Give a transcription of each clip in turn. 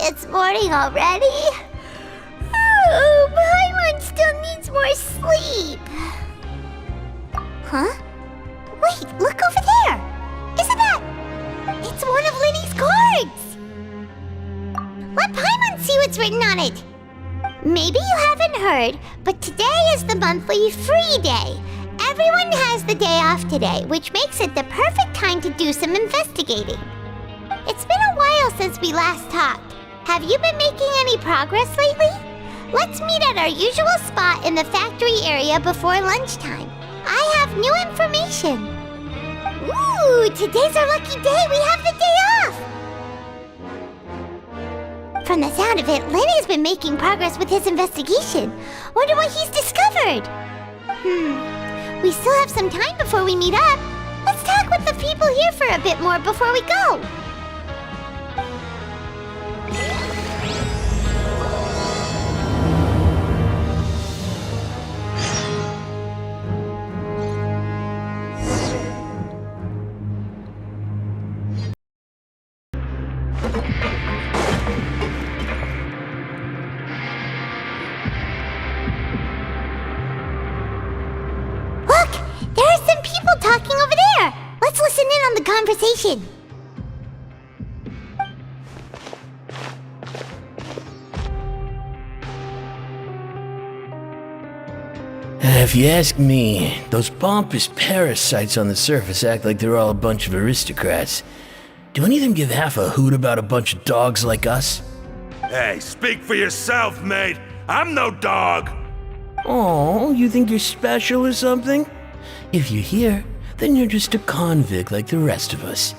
It's morning already? Oh, Paimon still needs more sleep. Huh? Wait, look over there! Isn't that... It's one of Linny's cards! Let Paimon see what's written on it. Maybe you haven't heard, but today is the monthly free day. Everyone has the day off today, which makes it the perfect time to do some investigating. It's been a while since we last talked. Have you been making any progress lately? Let's meet at our usual spot in the factory area before lunchtime. I have new information. Ooh, today's our lucky day. We have the day off. From the sound of it, Lenny's been making progress with his investigation. Wonder what he's discovered. We still have some time before we meet up. Let's talk with the people here for a bit more before we go. Talking over there. Let's listen in on the conversation. If you ask me, those pompous parasites on the surface act like they're all a bunch of aristocrats. Do any of them give half a hoot about a bunch of dogs like us? Hey, speak for yourself, mate. I'm no dog. Oh, you think you're special or something? If you're here, then you're just a convict like the rest of us.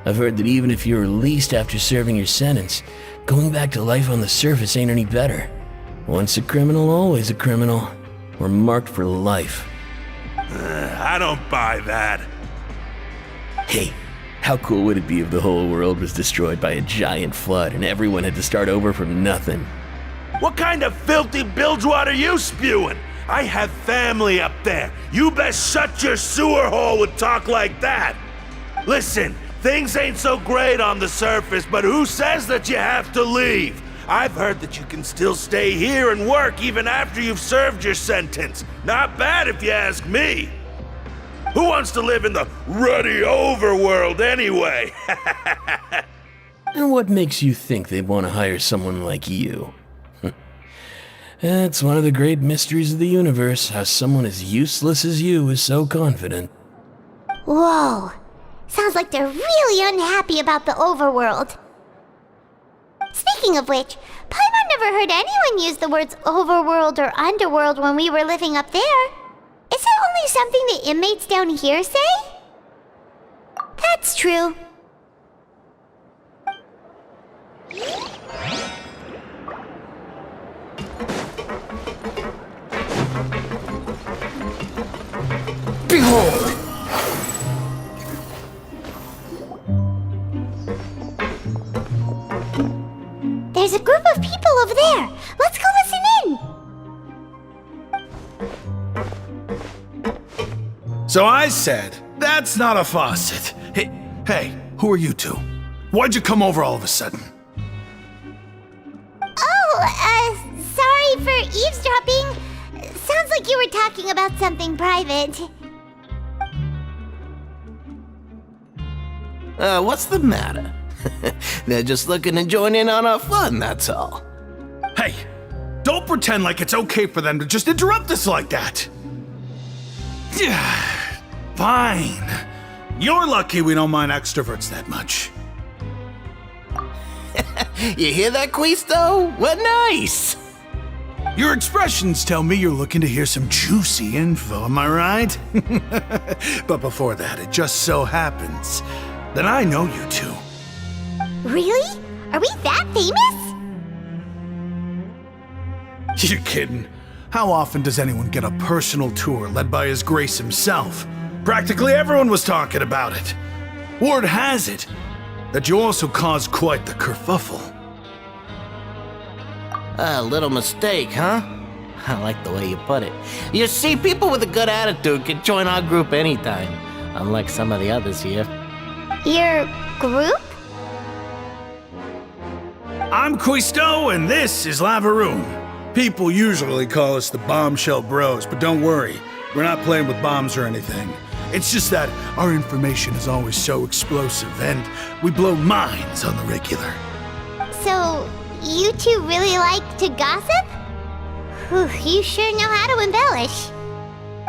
I've heard that even if you're released after serving your sentence, going back to life on the surface ain't any better. Once a criminal, always a criminal. We're marked for life. I don't buy that. Hey, how cool would it be if the whole world was destroyed by a giant flood and everyone had to start over from nothing? What kind of filthy bilgewater are you spewing? I have family up there. You best shut your sewer hole with talk like that. Listen, things ain't so great on the surface, but who says that you have to leave? I've heard that you can still stay here and work even after you've served your sentence. Not bad if you ask me. Who wants to live in the ruddy overworld anyway? And what makes you think they'd want to hire someone like you? It's one of the great mysteries of the universe, how someone as useless as you is so confident. Whoa. Sounds like they're really unhappy about the overworld. Speaking of which, Paimon never heard anyone use the words overworld or underworld when we were living up there. Is it only something the inmates down here say? That's true. Behold! There's a group of people over there. Let's go listen in. So I said, that's not a faucet. Hey, who are you two? Why'd you come over all of a sudden? Oh, sorry for eavesdropping. Sounds like you were talking about something private. What's the matter? They're just looking to join in on our fun, that's all. Hey, don't pretend like it's okay for them to just interrupt us like that. Fine. You're lucky we don't mind extroverts that much. You hear that, Quisto? What nice! Your expressions tell me you're looking to hear some juicy info, am I right? But before that, it just so happens that I know you two. Really? Are we that famous? You're kidding. How often does anyone get a personal tour led by His Grace himself? Practically everyone was talking about it. Word has it that you also caused quite the kerfuffle. A little mistake, huh? I like the way you put it. You see, people with a good attitude can join our group anytime, unlike some of the others here. Your group? I'm Quisto, and this is Lavaroon. People usually call us the Bombshell Bros, but don't worry, we're not playing with bombs or anything. It's just that our information is always so explosive, and we blow minds on the regular. So, you two really like to gossip? Whew, you sure know how to embellish.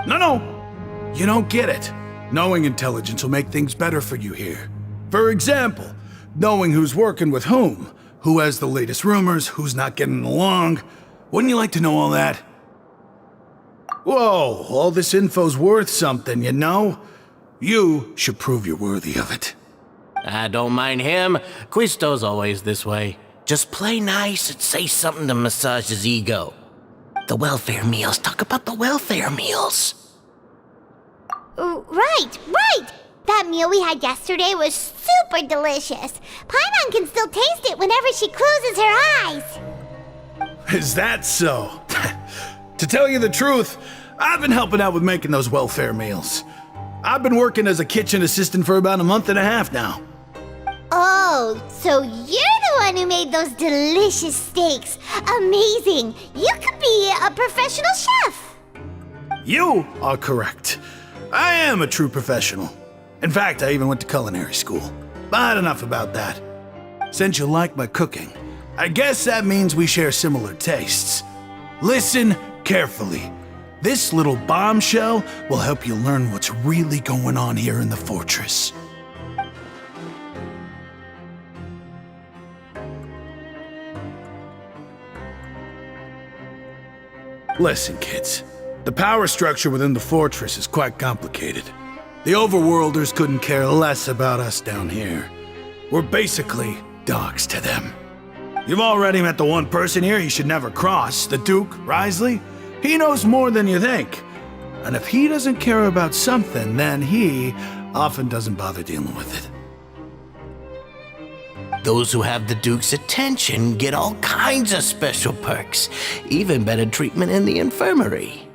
No, you don't get it. Knowing intelligence will make things better for you here. For example, knowing who's working with whom, who has the latest rumors, who's not getting along. Wouldn't you like to know all that? Whoa, all this info's worth something, you know? You should prove you're worthy of it. I don't mind him. Quisto's always this way. Just play nice and say something to massage his ego. The welfare meals. Talk about the welfare meals. Right. That meal we had yesterday was super delicious. Paimon can still taste it whenever she closes her eyes. Is that so? To tell you the truth, I've been helping out with making those welfare meals. I've been working as a kitchen assistant for about a month and a half now. Oh, so you're the one who made those delicious steaks. Amazing. You could be a professional chef. You are correct. I am a true professional. In fact, I even went to culinary school. But enough about that. Since you like my cooking, I guess that means we share similar tastes. Listen carefully. This little bombshell will help you learn what's really going on here in the fortress. Listen, kids. The power structure within the fortress is quite complicated. The overworlders couldn't care less about us down here. We're basically dogs to them. You've already met the one person here you should never cross, the Duke, Risley. He knows more than you think. And if he doesn't care about something, then he often doesn't bother dealing with it. Those who have the Duke's attention get all kinds of special perks, even better treatment in the infirmary.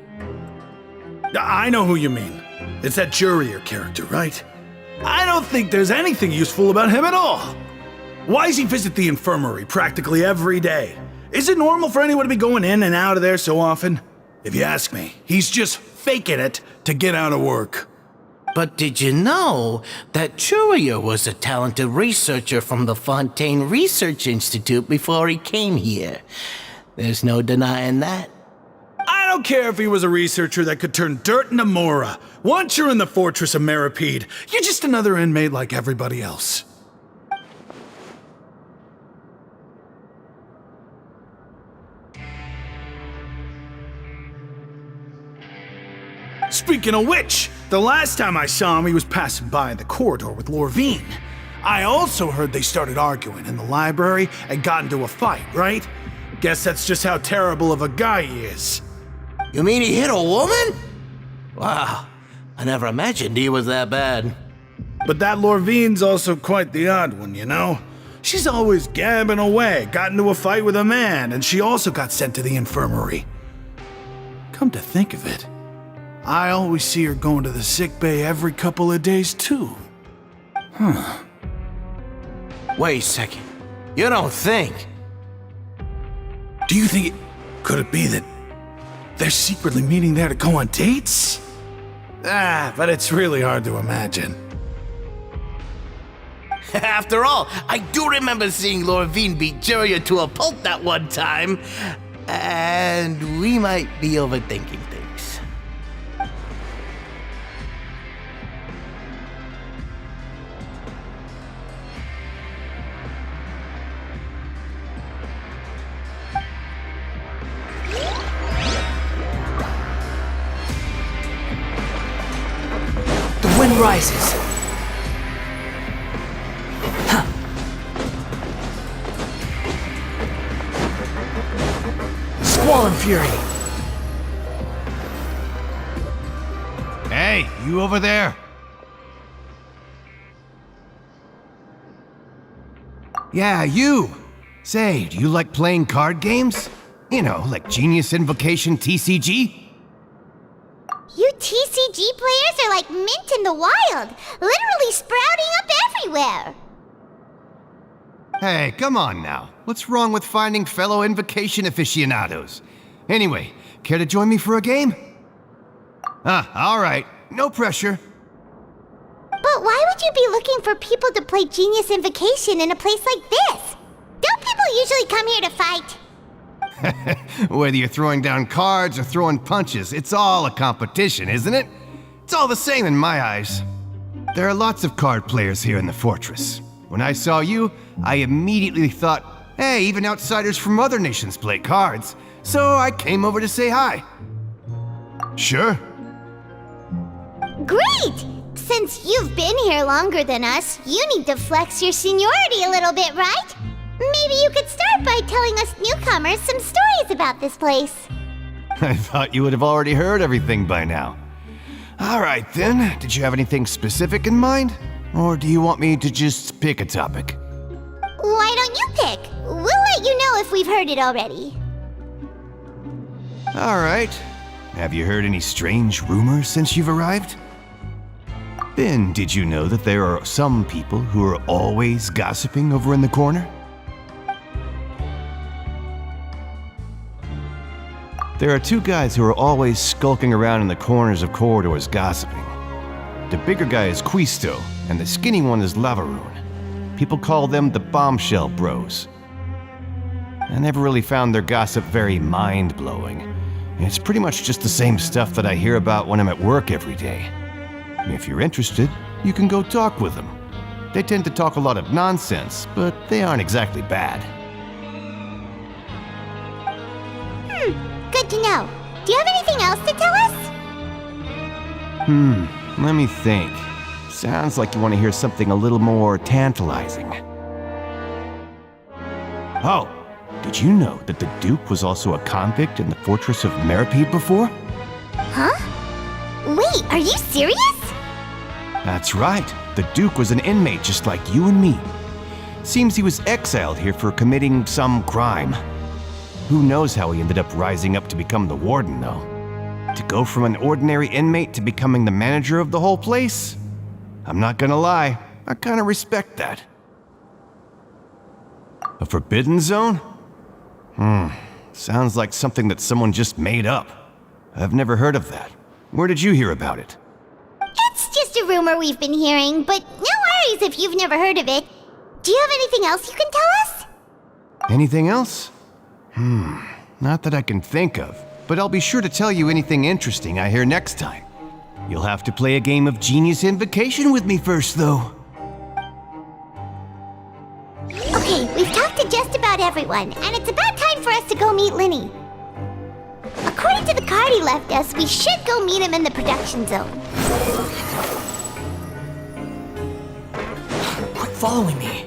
I know who you mean. It's that Jurier character, right? I don't think there's anything useful about him at all. Why does he visit the infirmary practically every day? Is it normal for anyone to be going in and out of there so often? If you ask me, he's just faking it to get out of work. But did you know that Jurier was a talented researcher from the Fontaine Research Institute before he came here? There's no denying that. I don't care if he was a researcher that could turn dirt into Mora. Once you're in the fortress of Meripede, you're just another inmate like everybody else. Speaking of which, the last time I saw him, he was passing by in the corridor with Lorvine. I also heard they started arguing in the library and got into a fight, right? Guess that's just how terrible of a guy he is. You mean he hit a woman? Wow, I never imagined he was that bad. But that Lorvine's also quite the odd one, you know? She's always gabbing away, got into a fight with a man, and she also got sent to the infirmary. Come to think of it, I always see her going to the sick bay every couple of days, too. Wait a second. You don't think? Do you think could it be that they're secretly meeting there to go on dates? But it's really hard to imagine. After all, I do remember seeing Lorvine beat Jurier to a pulp that one time. And we might be overthinking things. The wind rises. Squall and fury. Hey, you over there? Yeah, you. Say, do you like playing card games? You know, like Genius Invocation TCG? You TCG players are like mint in the wild, literally sprouting up everywhere. Hey, come on now. What's wrong with finding fellow invocation aficionados? Anyway, care to join me for a game? Alright. No pressure. But why would you be looking for people to play Genius Invocation in a place like this? Don't people usually come here to fight? Whether you're throwing down cards or throwing punches, it's all a competition, isn't it? It's all the same in my eyes. There are lots of card players here in the fortress. When I saw you, I immediately thought, hey, even outsiders from other nations play cards. So I came over to say hi. Sure. Great! Since you've been here longer than us, you need to flex your seniority a little bit, right? Maybe you could start by telling us newcomers some stories about this place. I thought you would have already heard everything by now. All right then, did you have anything specific in mind? Or do you want me to just pick a topic? Why don't you pick? We'll let you know if we've heard it already. All right. Have you heard any strange rumors since you've arrived? Then, did you know that there are some people who are always gossiping over in the corner? There are two guys who are always skulking around in the corners of corridors gossiping. The bigger guy is Quisto, and the skinny one is Lavaroon. People call them the Bombshell Bros. I never really found their gossip very mind-blowing. It's pretty much just the same stuff that I hear about when I'm at work every day. If you're interested, you can go talk with them. They tend to talk a lot of nonsense, but they aren't exactly bad. Good to know. Do you have anything else to tell us? Let me think. Sounds like you want to hear something a little more tantalizing. Oh, did you know that the Duke was also a convict in the fortress of Meripede before? Huh? Wait, are you serious? That's right. The Duke was an inmate just like you and me. Seems he was exiled here for committing some crime. Who knows how he ended up rising up to become the warden, though. To go from an ordinary inmate to becoming the manager of the whole place? I'm not gonna lie, I kinda respect that. A forbidden zone? Sounds like something that someone just made up. I've never heard of that. Where did you hear about it? It's just a rumor we've been hearing, but no worries if you've never heard of it. Do you have anything else you can tell us? Anything else? Not that I can think of, but I'll be sure to tell you anything interesting I hear next time. You'll have to play a game of Genius Invocation with me first, though. Okay, we've talked to just about everyone, and it's about time for us to go meet Linny. According to the card he left us, we should go meet him in the production zone. Quit following me.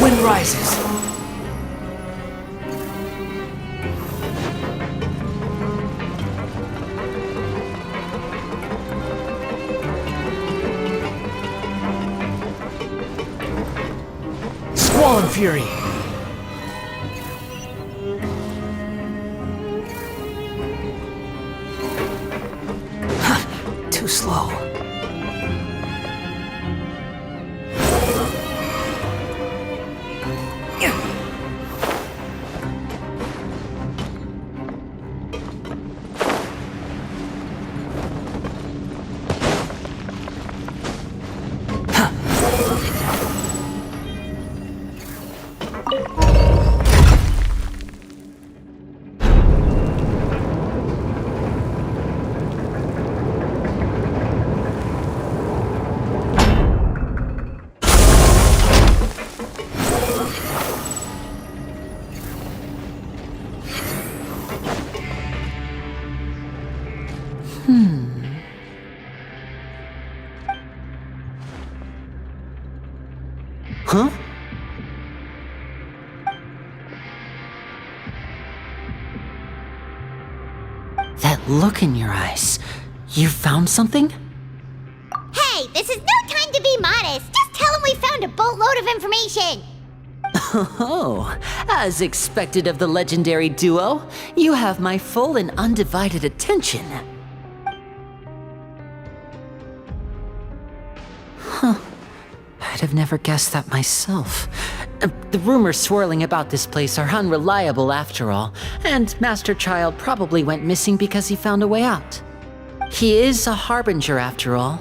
Wind rises. Squall and fury. Too slow. Huh? That look in your eyes. You found something? Hey, this is no time to be modest. Just tell him we found a boatload of information. Oh, as expected of the legendary duo, you have my full and undivided attention. I'd have never guessed that myself. The rumors swirling about this place are unreliable after all, and Master Child probably went missing because he found a way out. He is a harbinger after all.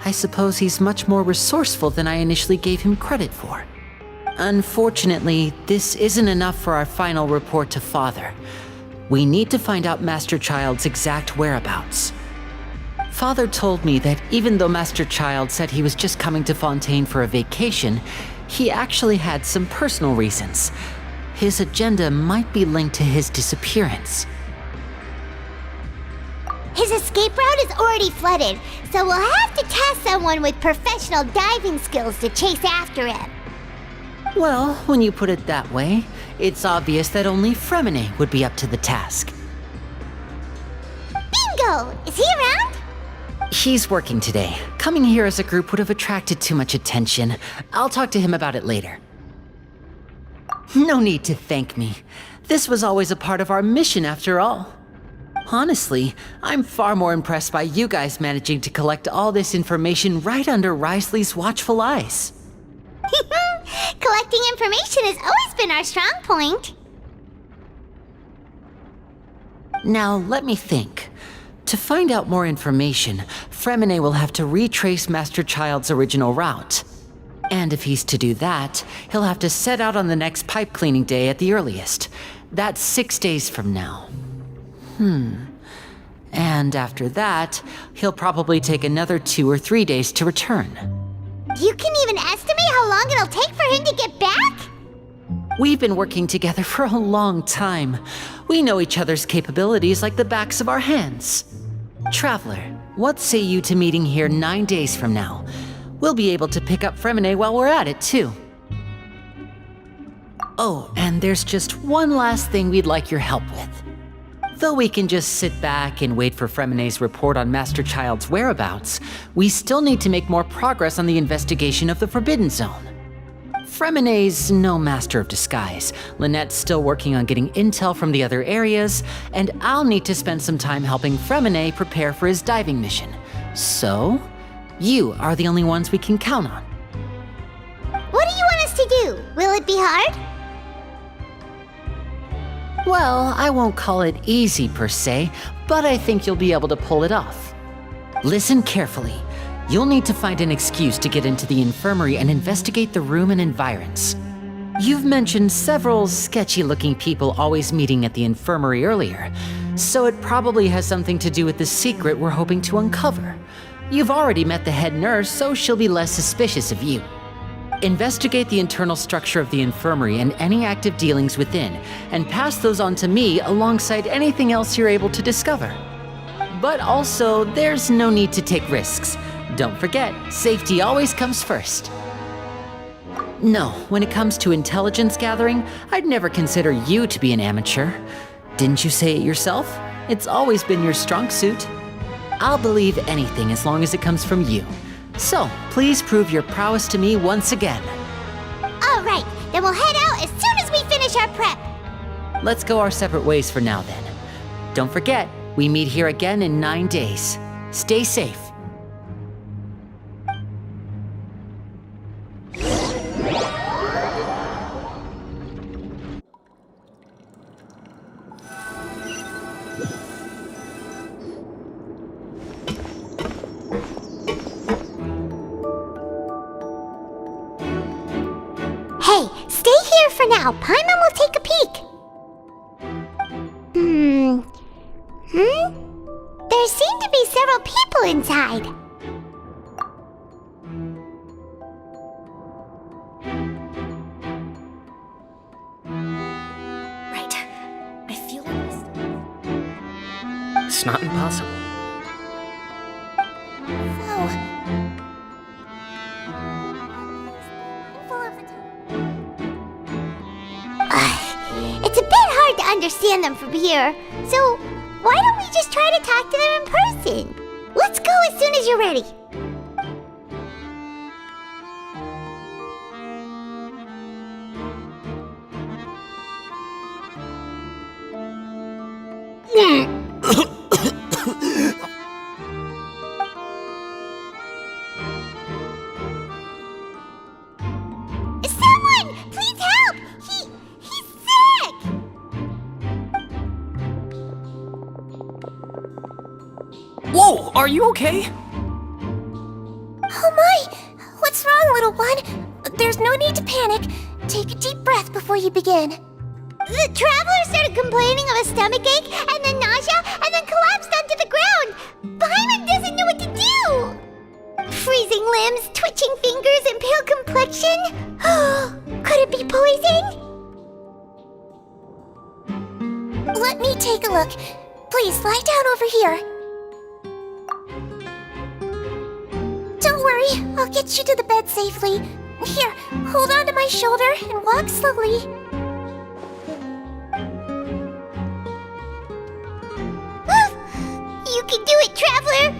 I suppose he's much more resourceful than I initially gave him credit for. Unfortunately, this isn't enough for our final report to Father. We need to find out Master Child's exact whereabouts. Father told me that even though Master Child said he was just coming to Fontaine for a vacation, he actually had some personal reasons. His agenda might be linked to his disappearance. His escape route is already flooded, so we'll have to task someone with professional diving skills to chase after him. Well, when you put it that way, it's obvious that only Fremine would be up to the task. Bingo! Is he around? He's working today. Coming here as a group would have attracted too much attention. I'll talk to him about it later. No need to thank me. This was always a part of our mission after all. Honestly, I'm far more impressed by you guys managing to collect all this information right under Risley's watchful eyes. Collecting information has always been our strong point. Now, let me think. To find out more information, Fremine will have to retrace Master Child's original route. And if he's to do that, he'll have to set out on the next pipe cleaning day at the earliest. That's 6 days from now. And after that, he'll probably take another 2 or 3 days to return. You can even estimate how long it'll take for him to get back? We've been working together for a long time. We know each other's capabilities like the backs of our hands. Traveler, what say you to meeting here 9 days from now? We'll be able to pick up Fremine while we're at it, too. Oh, and there's just one last thing we'd like your help with. Though we can just sit back and wait for Fremine's report on Master Child's whereabouts, we still need to make more progress on the investigation of the Forbidden Zone. Fremine's no master of disguise, Lynette's still working on getting intel from the other areas, and I'll need to spend some time helping Fremine prepare for his diving mission. So, you are the only ones we can count on. What do you want us to do? Will it be hard? Well, I won't call it easy per se, but I think you'll be able to pull it off. Listen carefully. You'll need to find an excuse to get into the infirmary and investigate the room and environs. You've mentioned several sketchy-looking people always meeting at the infirmary earlier, so it probably has something to do with the secret we're hoping to uncover. You've already met the head nurse, so she'll be less suspicious of you. Investigate the internal structure of the infirmary and any active dealings within, and pass those on to me alongside anything else you're able to discover. But also, there's no need to take risks. Don't forget, safety always comes first. No, when it comes to intelligence gathering, I'd never consider you to be an amateur. Didn't you say it yourself? It's always been your strong suit. I'll believe anything as long as it comes from you. So, please prove your prowess to me once again. All right, then we'll head out as soon as we finish our prep. Let's go our separate ways for now then. Don't forget, we meet here again in 9 days. Stay safe. Hey, stay here for now. Paimon will take a peek. There seem to be several people inside. Right. I feel like it's not impossible. Full of understand them from here. So, why don't we just try to talk to them in person? Let's go as soon as you're ready. Someone! Please help! He's sick! Whoa, are you okay? Oh my! What's wrong, little one? There's no need to panic. Take a deep breath before you begin. The traveler started complaining of a stomachache, and then nausea, and then collapsed onto the ground. Paimon doesn't know what to do! Freezing limbs, twitching fingers, and pale complexion? Could it be poison? Let me take a look. Please lie down over here. Don't worry, I'll get you to the bed safely. Here, hold on to my shoulder and walk slowly. You can do it, traveler!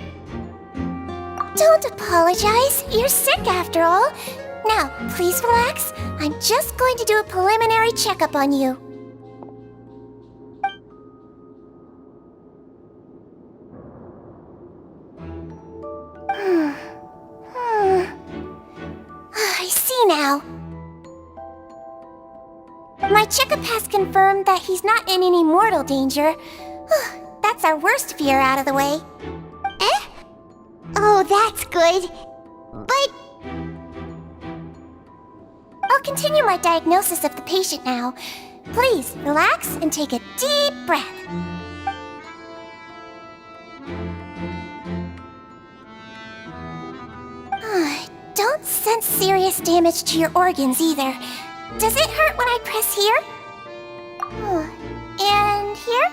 Don't apologize. You're sick after all. Now, please relax. I'm just going to do a preliminary checkup on you. I see now. My checkup has confirmed that he's not in any mortal danger. That's our worst fear out of the way. Eh? Oh, that's good. But I'll continue my diagnosis of the patient now. Please relax and take a deep breath. Don't sense serious damage to your organs either. Does it hurt when I press here? And here?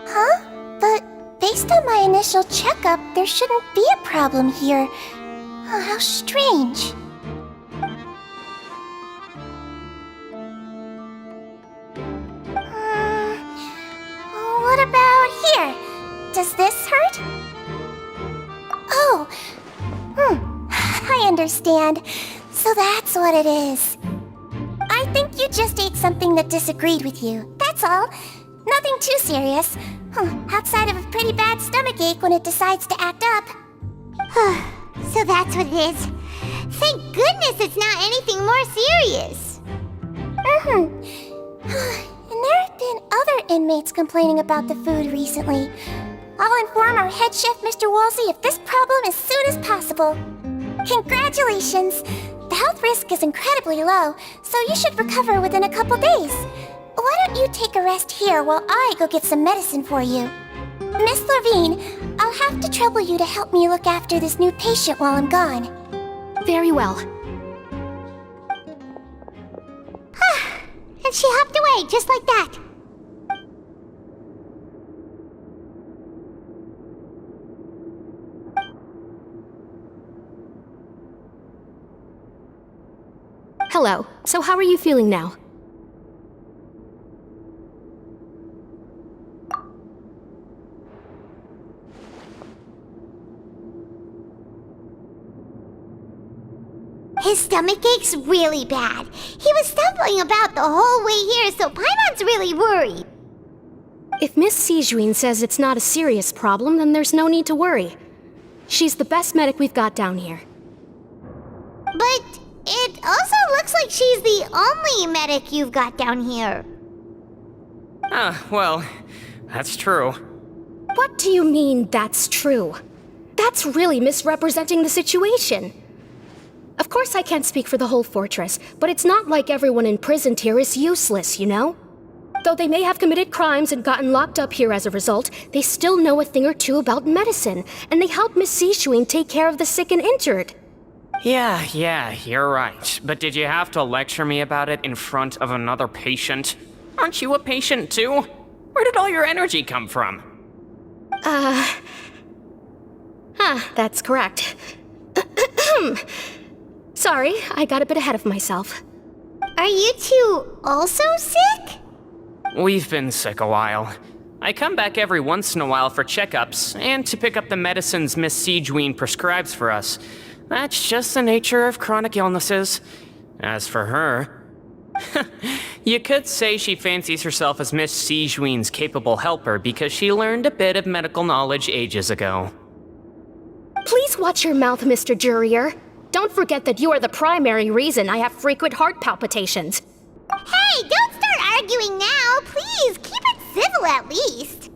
Huh? But based on my initial checkup, there shouldn't be a problem here. How strange. What about here? Does this hurt? Oh, I understand. So that's what it is. I think you just ate something that disagreed with you. That's all. Nothing too serious. Outside of a pretty bad stomachache when it decides to act up. so that's what it is. Thank goodness it's not anything more serious. And there have been other inmates complaining about the food recently. I'll inform our head chef, Mr. Wolsey, of this problem as soon as possible. Congratulations! The health risk is incredibly low, so you should recover within a couple days. Why don't you take a rest here while I go get some medicine for you? Miss Levine, I'll have to trouble you to help me look after this new patient while I'm gone. Very well. And she hopped away just like that. Hello. So how are you feeling now? His stomach ache's really bad. He was stumbling about the whole way here, so Paimon's really worried. If Miss Sijuin says it's not a serious problem, then there's no need to worry. She's the best medic we've got down here. But it also looks like she's the only medic you've got down here. Well, that's true. What do you mean, that's true? That's really misrepresenting the situation. Of course I can't speak for the whole fortress, but it's not like everyone imprisoned here is useless, you know? Though they may have committed crimes and gotten locked up here as a result, they still know a thing or two about medicine, and they help Miss Sijuin take care of the sick and injured. Yeah, you're right. But did you have to lecture me about it in front of another patient? Aren't you a patient too? Where did all your energy come from? That's correct. Sorry, I got a bit ahead of myself. Are you two also sick? We've been sick a while. I come back every once in a while for checkups and to pick up the medicines Miss Siegewien prescribes for us. That's just the nature of chronic illnesses. As for her, you could say she fancies herself as Miss Siegewien's capable helper because she learned a bit of medical knowledge ages ago. Please watch your mouth, Mr. Jurier. Don't forget that you are the primary reason I have frequent heart palpitations. Hey, don't start arguing now! Please, keep it civil at least!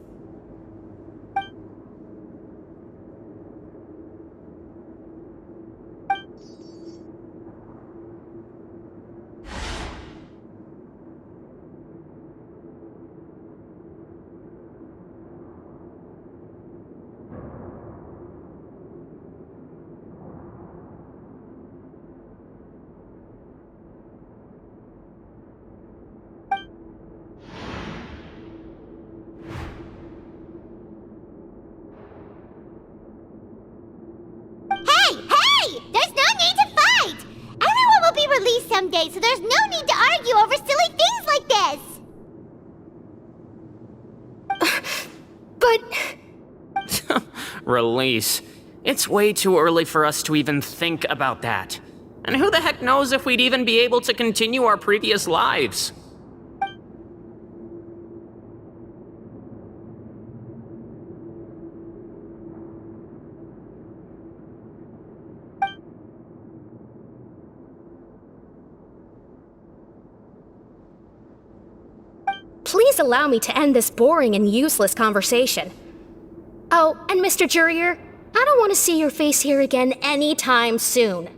Released someday, so there's no need to argue over silly things like this! But... Release. It's way too early for us to even think about that. And who the heck knows if we'd even be able to continue our previous lives? Please allow me to end this boring and useless conversation. Oh, and Mr. Jurier, I don't want to see your face here again anytime soon.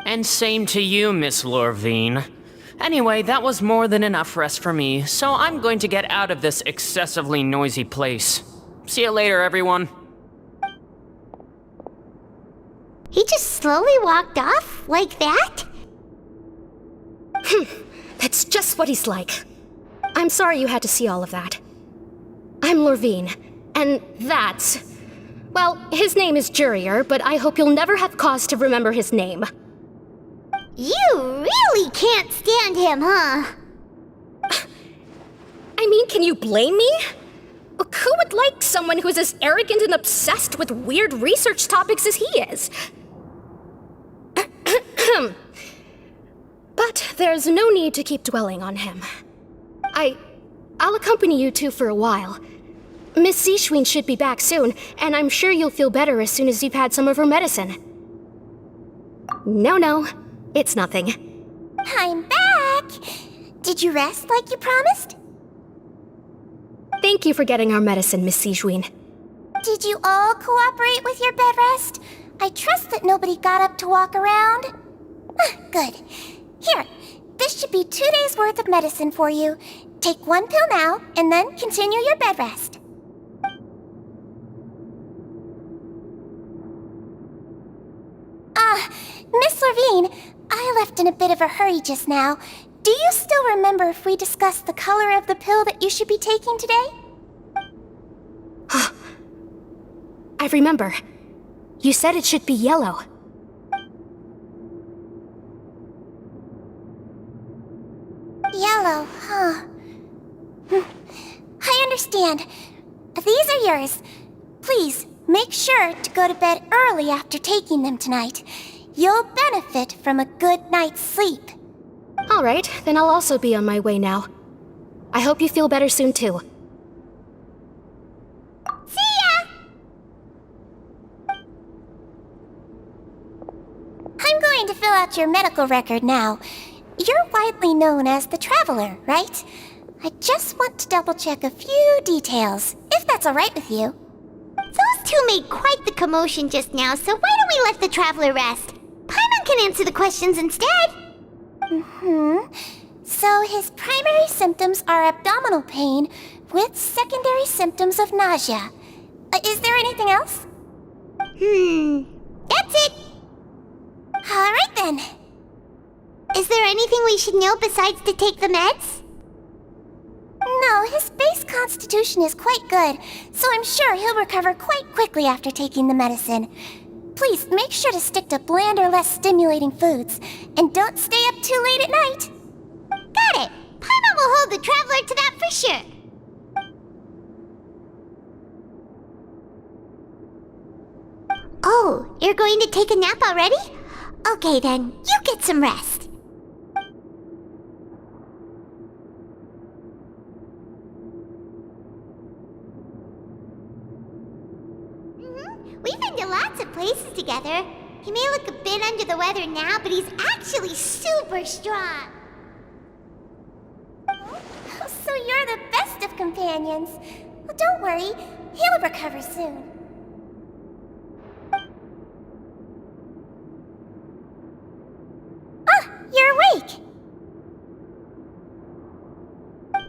And same to you, Miss Lorvine. Anyway, that was more than enough rest for me, so I'm going to get out of this excessively noisy place. See you later, everyone. He just slowly walked off like that? That's just what he's like. I'm sorry you had to see all of that. I'm Lorvine, and that's... Well, his name is Jurier, but I hope you'll never have cause to remember his name. You really can't stand him, huh? I mean, can you blame me? Who would like someone who is as arrogant and obsessed with weird research topics as he is? But there's no need to keep dwelling on him. I'll accompany you two for a while. Miss Siegewien should be back soon, and I'm sure you'll feel better as soon as you've had some of her medicine. No, it's nothing. I'm back! Did you rest like you promised? Thank you for getting our medicine, Miss Siegewien. Did you all cooperate with your bed rest? I trust that nobody got up to walk around. Good. Here, this should be 2 days' worth of medicine for you. Take 1 pill now, and then continue your bed rest. Miss Lorvine, I left in a bit of a hurry just now. Do you still remember if we discussed the color of the pill that you should be taking today? I remember. You said it should be yellow. Yellow, huh? I understand. These are yours. Please, make sure to go to bed early after taking them tonight. You'll benefit from a good night's sleep. All right, then I'll also be on my way now. I hope you feel better soon, too. See ya! I'm going to fill out your medical record now. You're widely known as the Traveler, right? I just want to double-check a few details, if that's all right with you. Those two made quite the commotion just now, so why don't we let the Traveler rest? Paimon can answer the questions instead. So his primary symptoms are abdominal pain with secondary symptoms of nausea. Is there anything else? That's it. All right then. Is there anything we should know besides to take the meds? No, his base constitution is quite good, so I'm sure he'll recover quite quickly after taking the medicine. Please make sure to stick to bland or less stimulating foods, and don't stay up too late at night. Got it. Paimon will hold the Traveler to that for sure. Oh, you're going to take a nap already? Okay then, you get some rest. We've been to lots of places together. He may look a bit under the weather now, but he's actually super strong. So you're the best of companions. Well, don't worry, he'll recover soon. Ah, you're awake!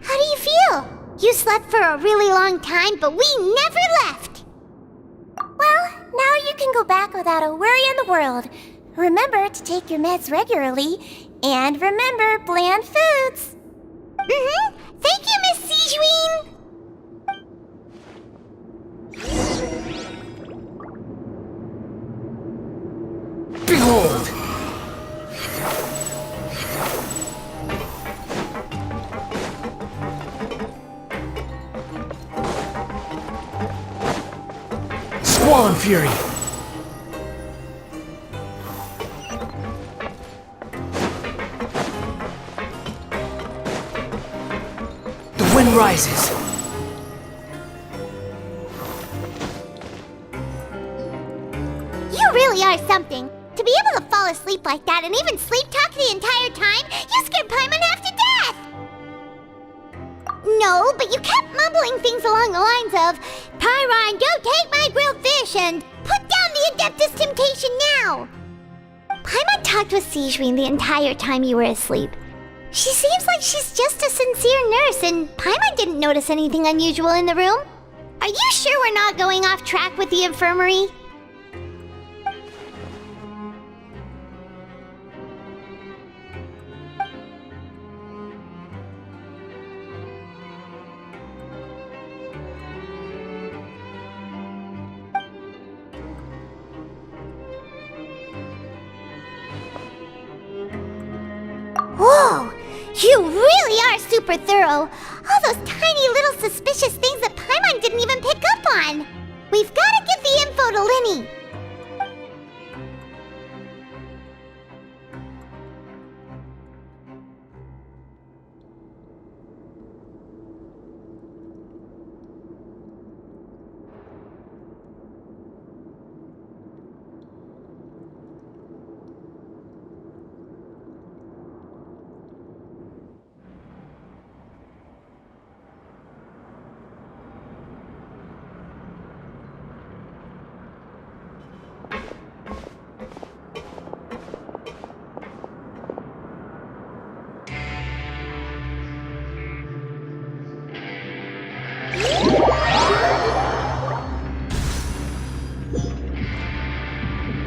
How do you feel? You slept for a really long time, but we never left. Well, now you can go back without a worry in the world. Remember to take your meds regularly, and remember bland foods. Thank you, Miss Sijuin. Behold! Squall Fury! The wind rises. You really are something. To be able to fall asleep like that and even sleep talk the entire time, you scared Paimon half to death! No, but you kept mumbling things along the lines of, Pyron, go take my grilled fish and put down the Adeptus Temptation now! Paimon talked with Sijuin the entire time you were asleep. She seems like she's just a sincere nurse, and Paimon didn't notice anything unusual in the room. Are you sure we're not going off track with the infirmary? Whoa! You really are super thorough! All those tiny little suspicious things that Paimon didn't even pick up on! We've gotta give the info to Linny!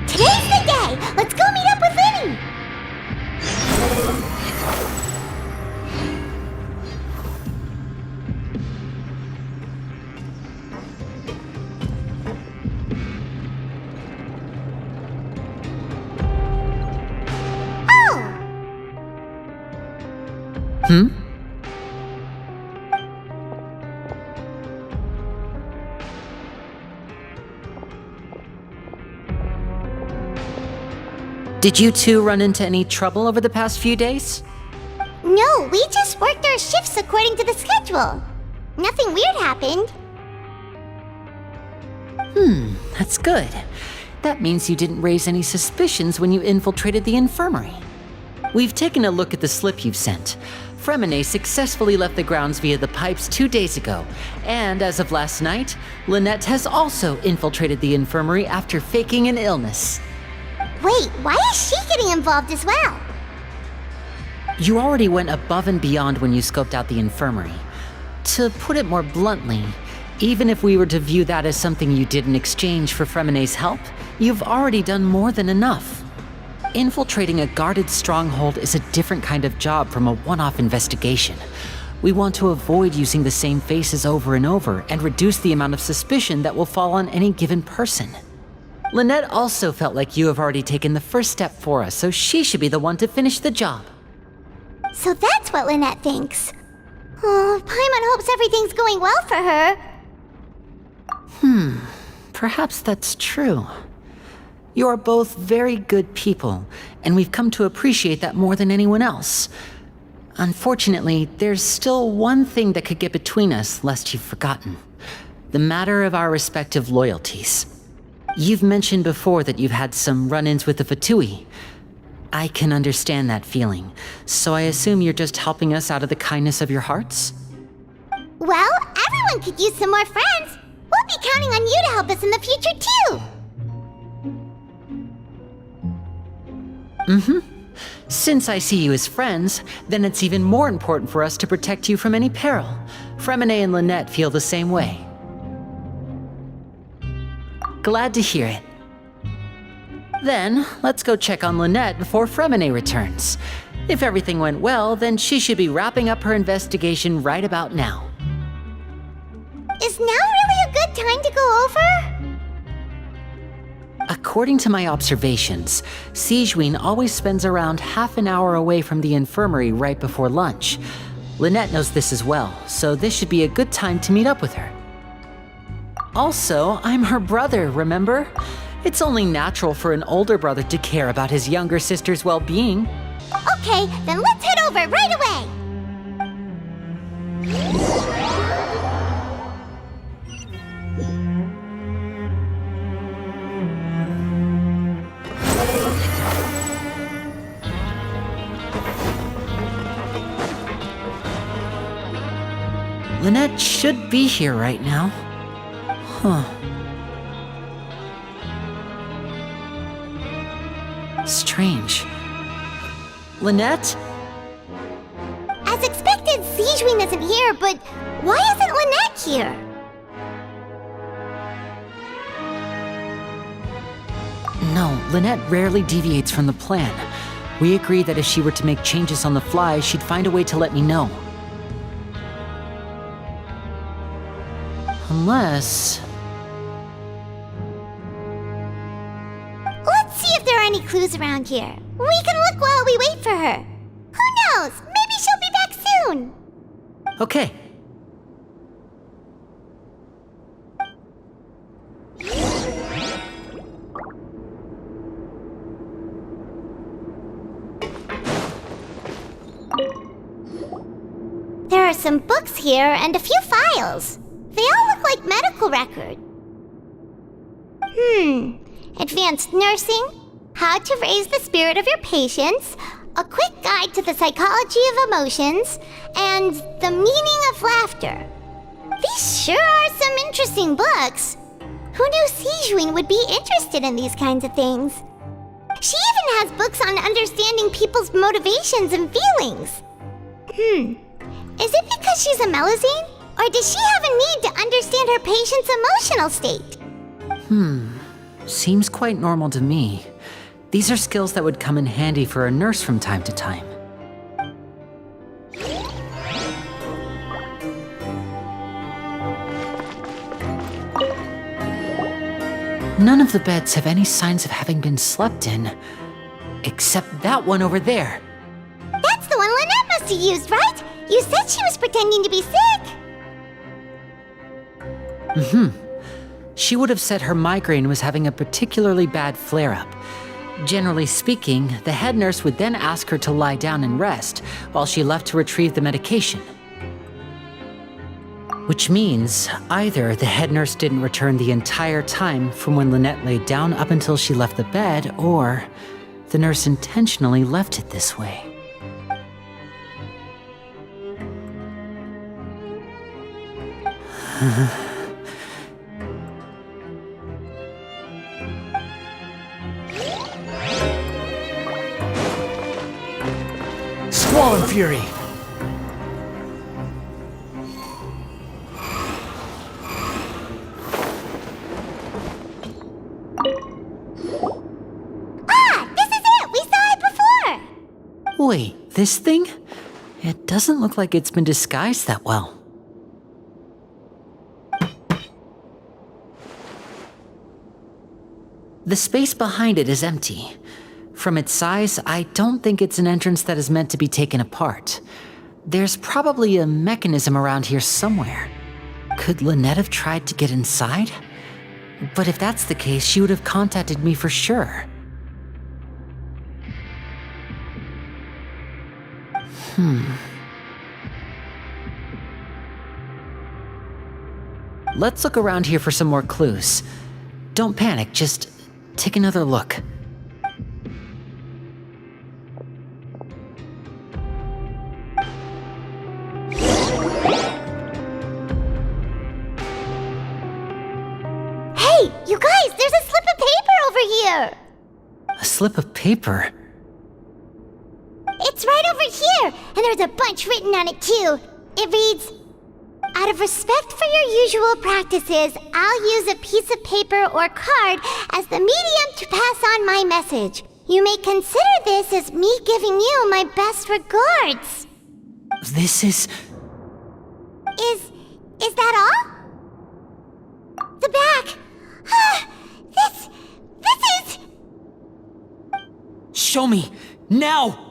Today's the day! Let's go meet up with Linny! Hmm? Did you two run into any trouble over the past few days? No, we just worked our shifts according to the schedule. Nothing weird happened. That's good. That means you didn't raise any suspicions when you infiltrated the infirmary. We've taken a look at the slip you've sent. Fremine successfully left the grounds via the pipes 2 days ago, and as of last night, Lynette has also infiltrated the infirmary after faking an illness. Wait, why is she getting involved as well? You already went above and beyond when you scoped out the infirmary. To put it more bluntly, even if we were to view that as something you did in exchange for Fremine's help, you've already done more than enough. Infiltrating a guarded stronghold is a different kind of job from a one-off investigation. We want to avoid using the same faces over and over and reduce the amount of suspicion that will fall on any given person. Lynette also felt like you have already taken the first step for us, so she should be the one to finish the job. So that's what Lynette thinks. Oh, Paimon hopes everything's going well for her. Perhaps that's true. You are both very good people, and we've come to appreciate that more than anyone else. Unfortunately, there's still one thing that could get between us, lest you've forgotten. The matter of our respective loyalties. You've mentioned before that you've had some run-ins with the Fatui. I can understand that feeling, so I assume you're just helping us out of the kindness of your hearts? Well, everyone could use some more friends. We'll be counting on you to help us in the future, too. Since I see you as friends, then it's even more important for us to protect you from any peril. Fremine and Lynette feel the same way. Glad to hear it. Then, let's go check on Lynette before Fremine returns. If everything went well, then she should be wrapping up her investigation right about now. Is now really a good time to go over? According to my observations, Sigewinne always spends around half an hour away from the infirmary right before lunch. Lynette knows this as well, so this should be a good time to meet up with her. Also, I'm her brother, remember? It's only natural for an older brother to care about his younger sister's well-being. Okay, then let's head over right away. Lynette should be here right now. Strange. Lynette? As expected, Sigewinne isn't here, but why isn't Lynette here? No, Lynette rarely deviates from the plan. We agreed that if she were to make changes on the fly, she'd find a way to let me know. Unless... Let's see if there are any clues around here. We can look while we wait for her. Who knows? Maybe she'll be back soon. Okay. There are some books here and a few files. They all look like medical records. Advanced nursing, how to raise the spirit of your patients, a quick guide to the psychology of emotions, and the meaning of laughter. These sure are some interesting books. Who knew Sigewinne would be interested in these kinds of things? She even has books on understanding people's motivations and feelings. Is it because she's a Melusine? Or does she have a need to understand her patient's emotional state? Seems quite normal to me. These are skills that would come in handy for a nurse from time to time. None of the beds have any signs of having been slept in. Except that one over there. That's the one Lynette must have used, right? You said she was pretending to be sick. She would have said her migraine was having a particularly bad flare-up. Generally speaking, the head nurse would then ask her to lie down and rest while she left to retrieve the medication. Which means either the head nurse didn't return the entire time from when Lynette laid down up until she left the bed, or the nurse intentionally left it this way. Squall and Fury! Ah, this is it! We saw it before! Wait, this thing? It doesn't look like it's been disguised that well. The space behind it is empty. From its size, I don't think it's an entrance that is meant to be taken apart. There's probably a mechanism around here somewhere. Could Lynette have tried to get inside? But if that's the case, she would have contacted me for sure. Let's look around here for some more clues. Don't panic, just take another look. Hey, you guys, there's a slip of paper over here! A slip of paper? It's right over here, and there's a bunch written on it too. It reads, "Out of respect for your usual practices, I'll use a piece of paper or card as the medium to pass on my message. You may consider this as me giving you my best regards." This is... Is that all? The back. This is... Show me! Now!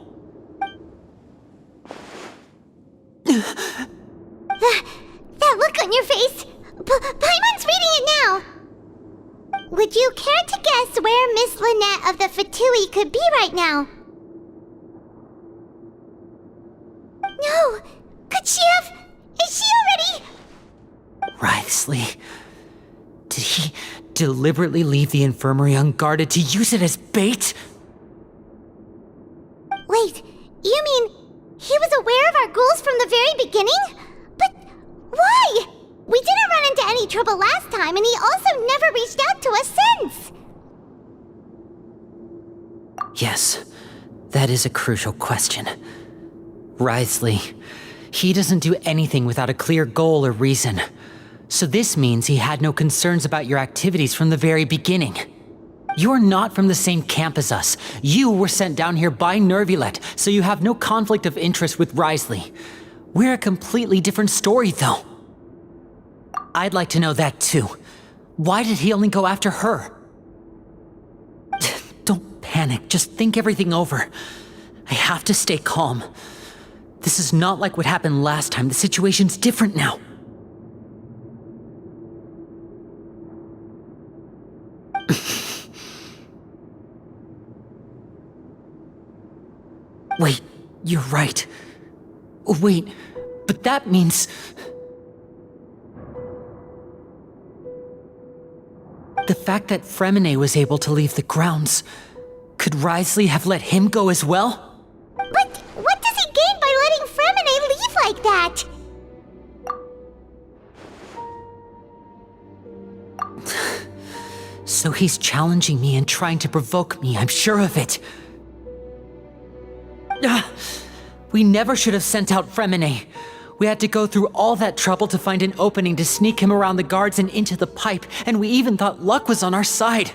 That look on your face. Paimon's reading it now. Would you care to guess where Miss Lynette of the Fatui could be right now? No. Could she have... Is she already... Wriothesley. Did he deliberately leave the infirmary unguarded to use it as bait? Wait, you mean he was aware of our goals from the very beginning? But why? We didn't run into any trouble last time, and he also never reached out to us since. Yes, that is a crucial question. Wriothesley, he doesn't do anything without a clear goal or reason. So this means he had no concerns about your activities from the very beginning. You're not from the same camp as us. You were sent down here by Nervulet, so you have no conflict of interest with Wriothesley. We're a completely different story, though. I'd like to know that, too. Why did he only go after her? Don't panic, just think everything over. I have to stay calm. This is not like what happened last time. The situation's different now. Wait, you're right. Wait, but that means... The fact that Fremine was able to leave the grounds, could Wriothesley have let him go as well? But what does he gain by letting Fremine leave like that? So he's challenging me and trying to provoke me, I'm sure of it. We never should have sent out Fremine. We had to go through all that trouble to find an opening to sneak him around the guards and into the pipe, and we even thought luck was on our side.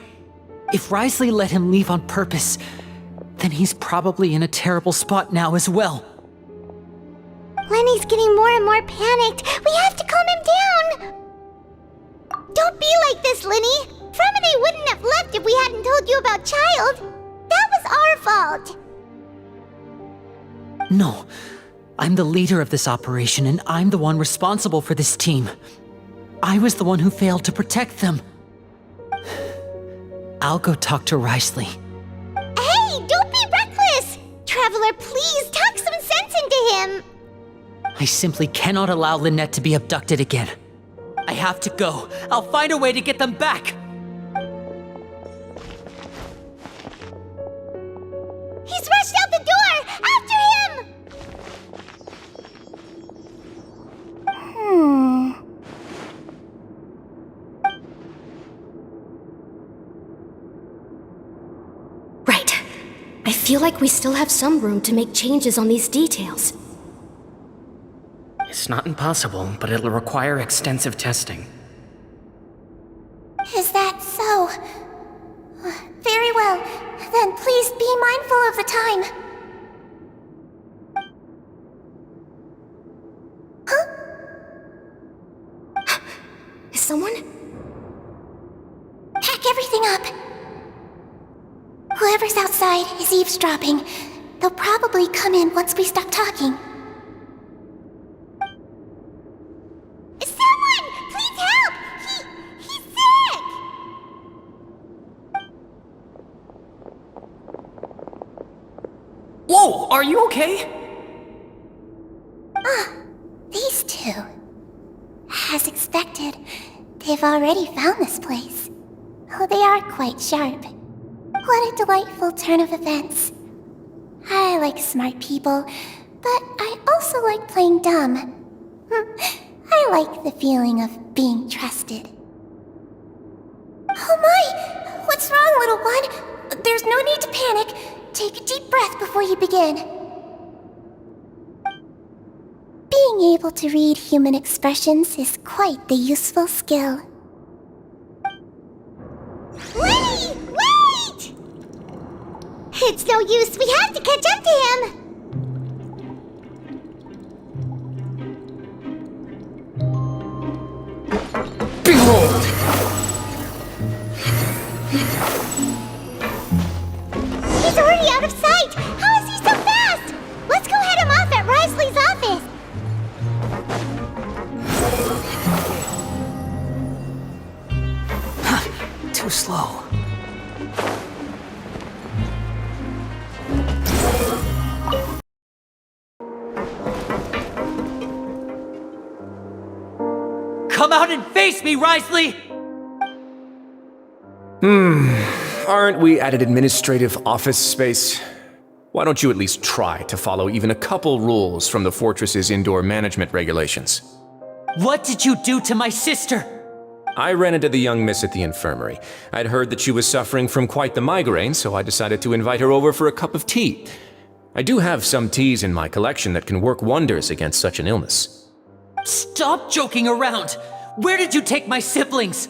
If Wriothesley let him leave on purpose, then he's probably in a terrible spot now as well. Lenny's getting more and more panicked. We have to calm him down. Don't be like this, Lenny. Fremine wouldn't have left if we hadn't told you about Child. That was our fault. No, I'm the leader of this operation, and I'm the one responsible for this team. I was the one who failed to protect them. I'll go talk to Wriothesley. Hey, don't be reckless! Traveler, please talk some sense into him. I simply cannot allow Lynette to be abducted again. I have to go. I'll find a way to get them back. He's rushed out the door! After him! Right. I feel like we still have some room to make changes on these details. It's not impossible, but it'll require extensive testing. Is that so? Very well. Then please be mindful of the time. Huh? Is someone? Pack everything up. Whoever's outside is eavesdropping. They'll probably come in once we stop talking. Someone! Please help! He's sick! Whoa, are you okay? These two. As expected, they've already found this place. Oh, they are quite sharp. What a delightful turn of events. I like smart people, but I also like playing dumb. I like the feeling of being trusted. Oh my! What's wrong, little one? There's no need to panic. Take a deep breath before you begin. Being able to read human expressions is quite the useful skill. Lenny! Wait! It's no use. We have to catch up to him. Behold! He's already out of sight. How is he so fast? Let's go head him off at Risley's office. Too slow. Come out and face me, Risley! Aren't we at an administrative office space? Why don't you at least try to follow even a couple rules from the fortress's indoor management regulations? What did you do to my sister? I ran into the young miss at the infirmary. I'd heard that she was suffering from quite the migraine, so I decided to invite her over for a cup of tea. I do have some teas in my collection that can work wonders against such an illness. Stop joking around! Where did you take my siblings?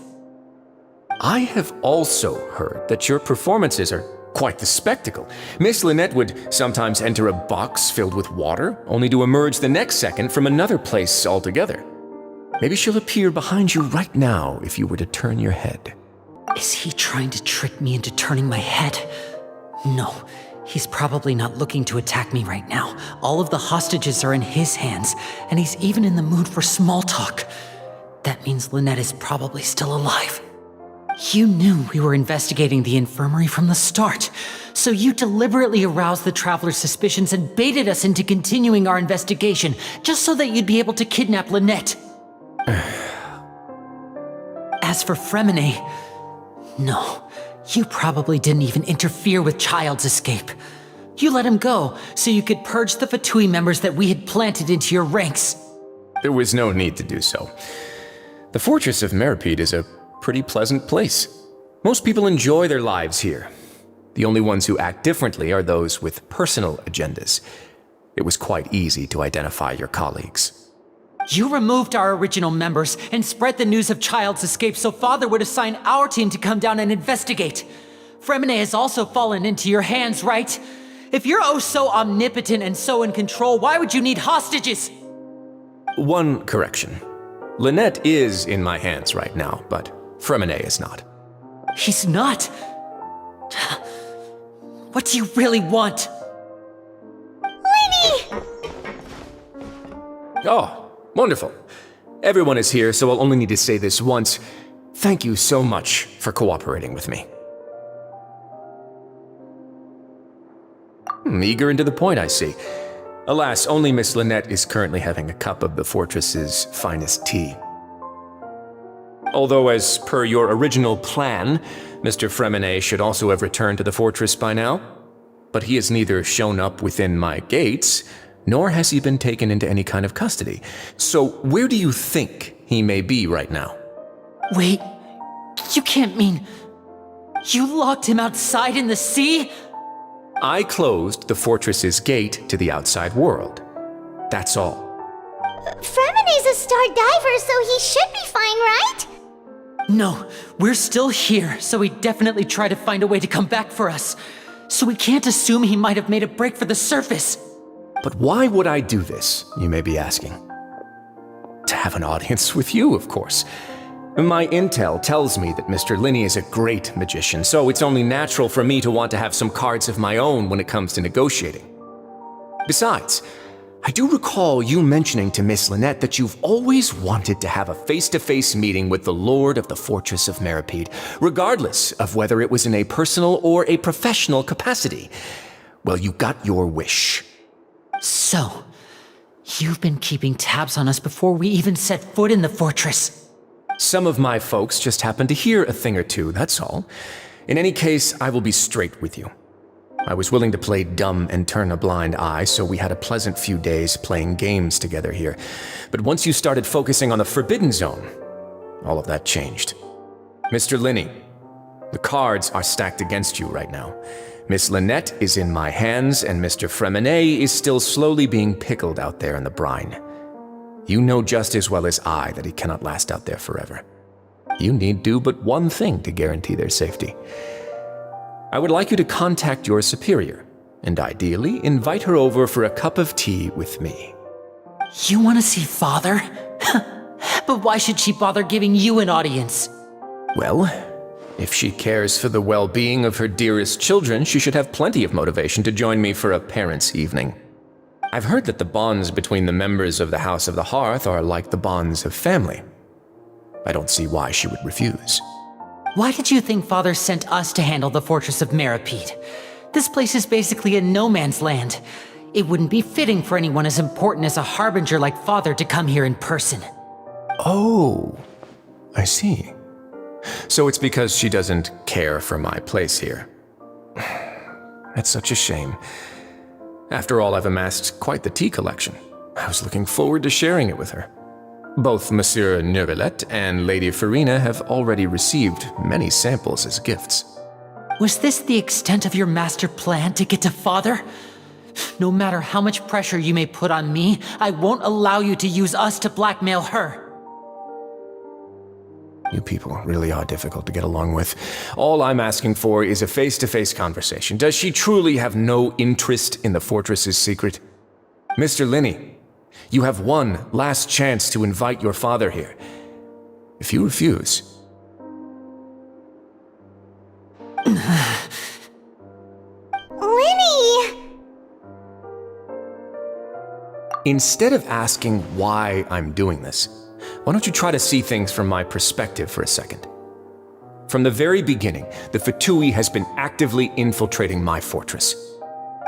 I have also heard that your performances are quite the spectacle. Miss Lynette would sometimes enter a box filled with water, only to emerge the next second from another place altogether. Maybe she'll appear behind you right now if you were to turn your head. Is he trying to trick me into turning my head? No, he's probably not looking to attack me right now. All of the hostages are in his hands, and he's even in the mood for small talk. That means Lynette is probably still alive. You knew we were investigating the infirmary from the start, so you deliberately aroused the traveler's suspicions and baited us into continuing our investigation, just so that you'd be able to kidnap Lynette. As for Fremine, no, you probably didn't even interfere with Child's escape. You let him go so you could purge the Fatui members that we had planted into your ranks. There was no need to do so. The fortress of Meripede is a pretty pleasant place. Most people enjoy their lives here. The only ones who act differently are those with personal agendas. It was quite easy to identify your colleagues. You removed our original members and spread the news of Child's escape so Father would assign our team to come down and investigate. Fremine has also fallen into your hands, right? If you're oh so omnipotent and so in control, why would you need hostages? One correction. Lynette is in my hands right now, but Fremine is not. He's not? What do you really want? Lenny! Oh, wonderful. Everyone is here, so I'll only need to say this once. Thank you so much for cooperating with me. Eager and to the point, I see. Alas, only Miss Lynette is currently having a cup of the fortress's finest tea. Although, as per your original plan, Mr. Fremine should also have returned to the fortress by now. But he has neither shown up within my gates, nor has he been taken into any kind of custody. So where do you think he may be right now? Wait, you can't mean... You locked him outside in the sea? I closed the fortress's gate to the outside world. That's all. Fremine's a star diver, so he should be fine, right? No, we're still here, so he definitely tried to find a way to come back for us. So we can't assume he might have made a break for the surface. But why would I do this, you may be asking? To have an audience with you, of course. My intel tells me that Mr. Linney is a great magician, so it's only natural for me to want to have some cards of my own when it comes to negotiating. Besides, I do recall you mentioning to Miss Lynette that you've always wanted to have a face-to-face meeting with the Lord of the Fortress of Meripede, regardless of whether it was in a personal or a professional capacity. Well, you got your wish. So, you've been keeping tabs on us before we even set foot in the fortress. Some of my folks just happened to hear a thing or two, that's all. In any case, I will be straight with you. I was willing to play dumb and turn a blind eye, so we had a pleasant few days playing games together here. But once you started focusing on the Forbidden Zone, all of that changed. Mr. Linney, the cards are stacked against you right now. Miss Lynette is in my hands, and Mr. Fremenet is still slowly being pickled out there in the brine. You know just as well as I that he cannot last out there forever. You need do but one thing to guarantee their safety. I would like you to contact your superior, and ideally invite her over for a cup of tea with me. You want to see Father? But why should she bother giving you an audience? Well, if she cares for the well-being of her dearest children, she should have plenty of motivation to join me for a parents' evening. I've heard that the bonds between the members of the House of the Hearth are like the bonds of family. I don't see why she would refuse. Why did you think Father sent us to handle the Fortress of Meripede? This place is basically a no man's land. It wouldn't be fitting for anyone as important as a harbinger like Father to come here in person. Oh, I see. So it's because she doesn't care for my place here. That's such a shame. After all, I've amassed quite the tea collection. I was looking forward to sharing it with her. Both Monsieur Neuvillette and Lady Farina have already received many samples as gifts. Was this the extent of your master plan to get to Father? No matter how much pressure you may put on me, I won't allow you to use us to blackmail her. You people really are difficult to get along with. All I'm asking for is a face-to-face conversation. Does she truly have no interest in the fortress's secret? Mr. Linney, you have one last chance to invite your father here. If you refuse... Linny! Instead of asking why I'm doing this, why don't you try to see things from my perspective for a second? From the very beginning, the Fatui has been actively infiltrating my fortress.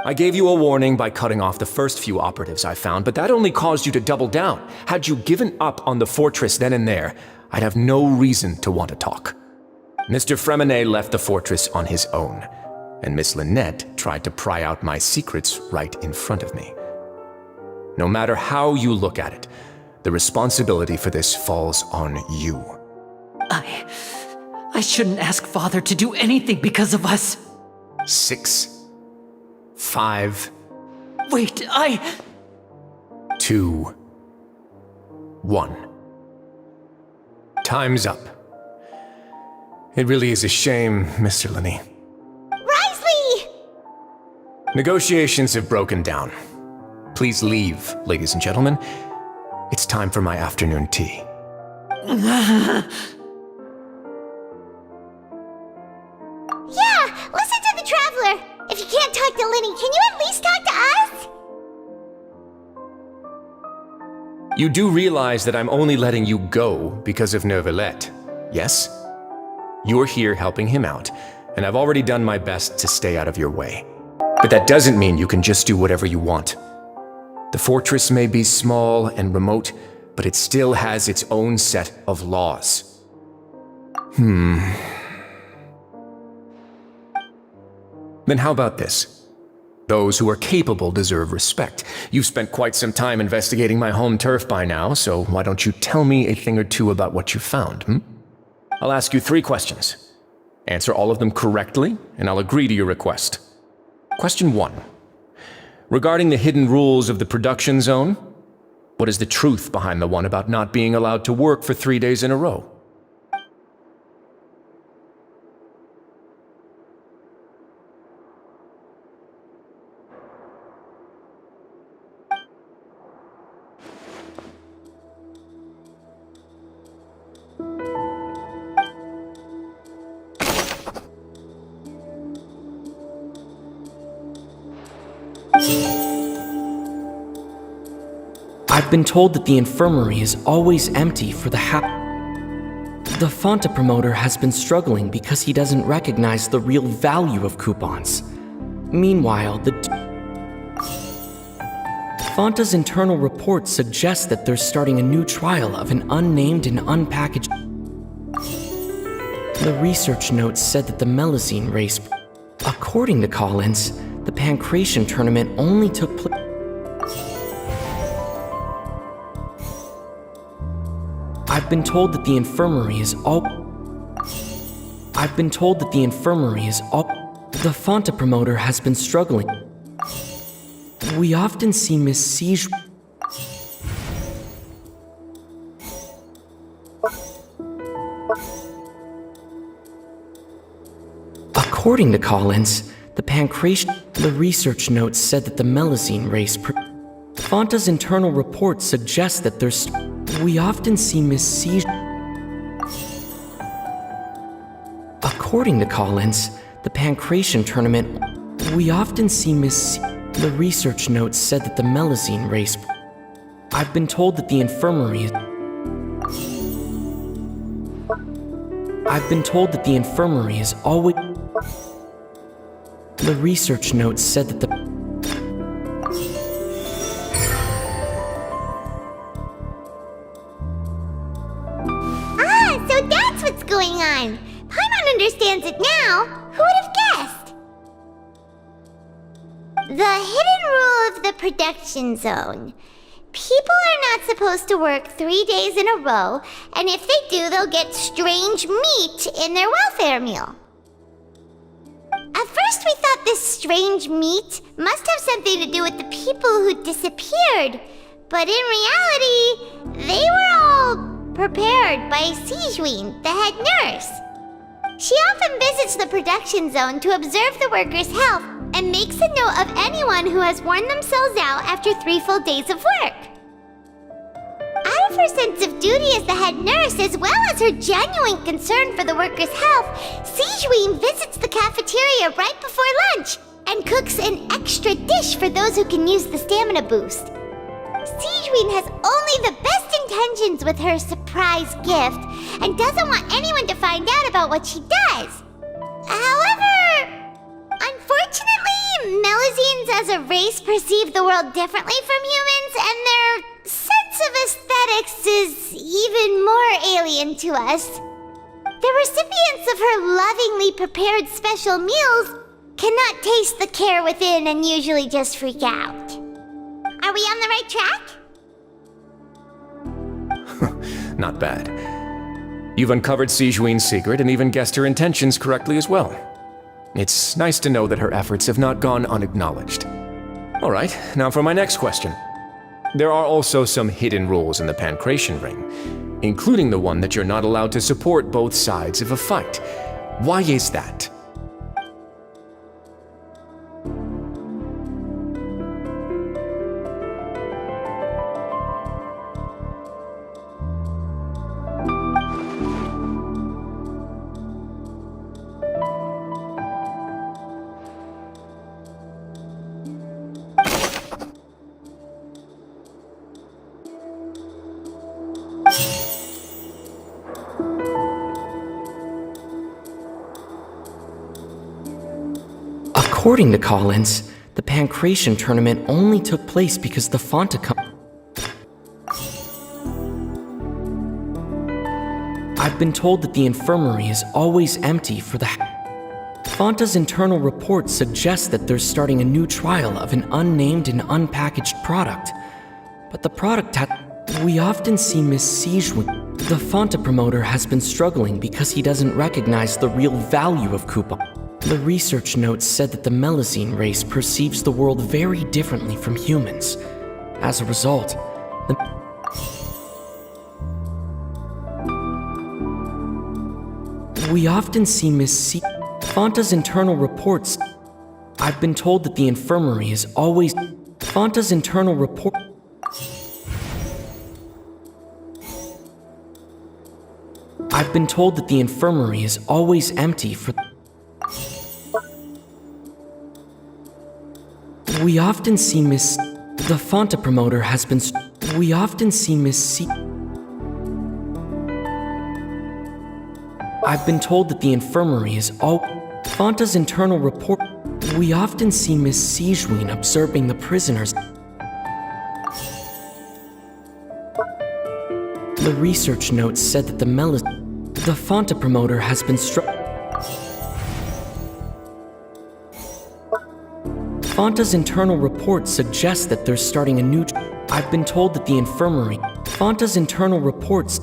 I gave you a warning by cutting off the first few operatives I found, but that only caused you to double down. Had you given up on the fortress then and there, I'd have no reason to want to talk. Mr. Fremenet left the fortress on his own, and Miss Lynette tried to pry out my secrets right in front of me. No matter how you look at it, the responsibility for this falls on you. I shouldn't ask Father to do anything because of us. 6, 5... Wait, 2, 1. Time's up. It really is a shame, Mr. Linney. Risley! Negotiations have broken down. Please leave, ladies and gentlemen. It's time for my afternoon tea. Yeah, listen to the Traveler! If you can't talk to Linny, can you at least talk to us? You do realize that I'm only letting you go because of Neuvillette, yes? You're here helping him out, and I've already done my best to stay out of your way. But that doesn't mean you can just do whatever you want. The fortress may be small and remote, but it still has its own set of laws. Then how about this? Those who are capable deserve respect. You've spent quite some time investigating my home turf by now, so why don't you tell me a thing or two about what you found, I'll ask you 3 questions. Answer all of them correctly, and I'll agree to your request. Question 1. Regarding the hidden rules of the production zone, what is the truth behind the one about not being allowed to work for 3 days in a row? I've been told that the infirmary is always empty for the The Fanta promoter has been struggling because he doesn't recognize the real value of coupons. Meanwhile, Fanta's internal report suggests that they're starting a new trial of an unnamed and unpackaged. The research notes said that the Melazine race. According to Collins, the Pancration tournament only took place. I've been told that the infirmary is all. I've been told that the infirmary is all. The Fanta promoter has been struggling. We often see Miss Siege. According to Collins, the Pancration. The research notes said that the Melazine race. Fanta's internal report suggests that there's. We often see Miss Siege. According to Collins, the Pancration tournament. We often see Miss. The research notes said that the Melazine race. I've been told that the infirmary is. I've been told that the infirmary is always. The research notes said that the. Ah, so that's what's going on. Paimon understands it now. Who would have guessed? The hidden rule of the production zone. People are not supposed to work 3 days in a row, and if they do, they'll get strange meat in their welfare meal. At first, we thought this strange meat must have something to do with the people who disappeared, but in reality, they were all prepared by Sijuin, the head nurse. She often visits the production zone to observe the workers' health and makes a note of anyone who has worn themselves out after 3 full days of work. Out of her sense of duty as the head nurse, as well as her genuine concern for the workers' health, Sijuin visits the cafeteria right before lunch and cooks an extra dish for those who can use the stamina boost. Sijuin has only the best intentions with her surprise gift and doesn't want anyone to find out about what she does. However, unfortunately, Melazines as a race perceive the world differently from humans, and their sense of aesthetics is even more alien to us. The recipients of her lovingly prepared special meals cannot taste the care within and usually just freak out. Are we on the right track? Not bad. You've uncovered Sijuin's secret and even guessed her intentions correctly as well. It's nice to know that her efforts have not gone unacknowledged. All right, now for my next question. There are also some hidden rules in the Pancration Ring, including the one that you're not allowed to support both sides of a fight. Why is that? According to Collins, the Pancration tournament only took place because the Fanta I've been told that the infirmary is always empty for the Fanta's internal report suggests that they're starting a new trial of an unnamed and unpackaged product. But the product we often see Miss Sijuin. The Fanta promoter has been struggling because he doesn't recognize the real value of coupon. The research notes said that the Melazine race perceives the world very differently from humans. As a result, we often see Miss Fanta's internal reports. I've been told that the infirmary is always Fanta's internal report. I've been told that the infirmary is always empty for. We often see Miss. The Fanta promoter has been. We often see Miss I've been told that the infirmary is all Fanta's internal report. We often see Miss Sijuin observing the prisoners. The research notes said that the Fanta promoter has been struck. Fanta's internal report suggests that they're starting a new. I've been told that the infirmary. Fanta's internal reports.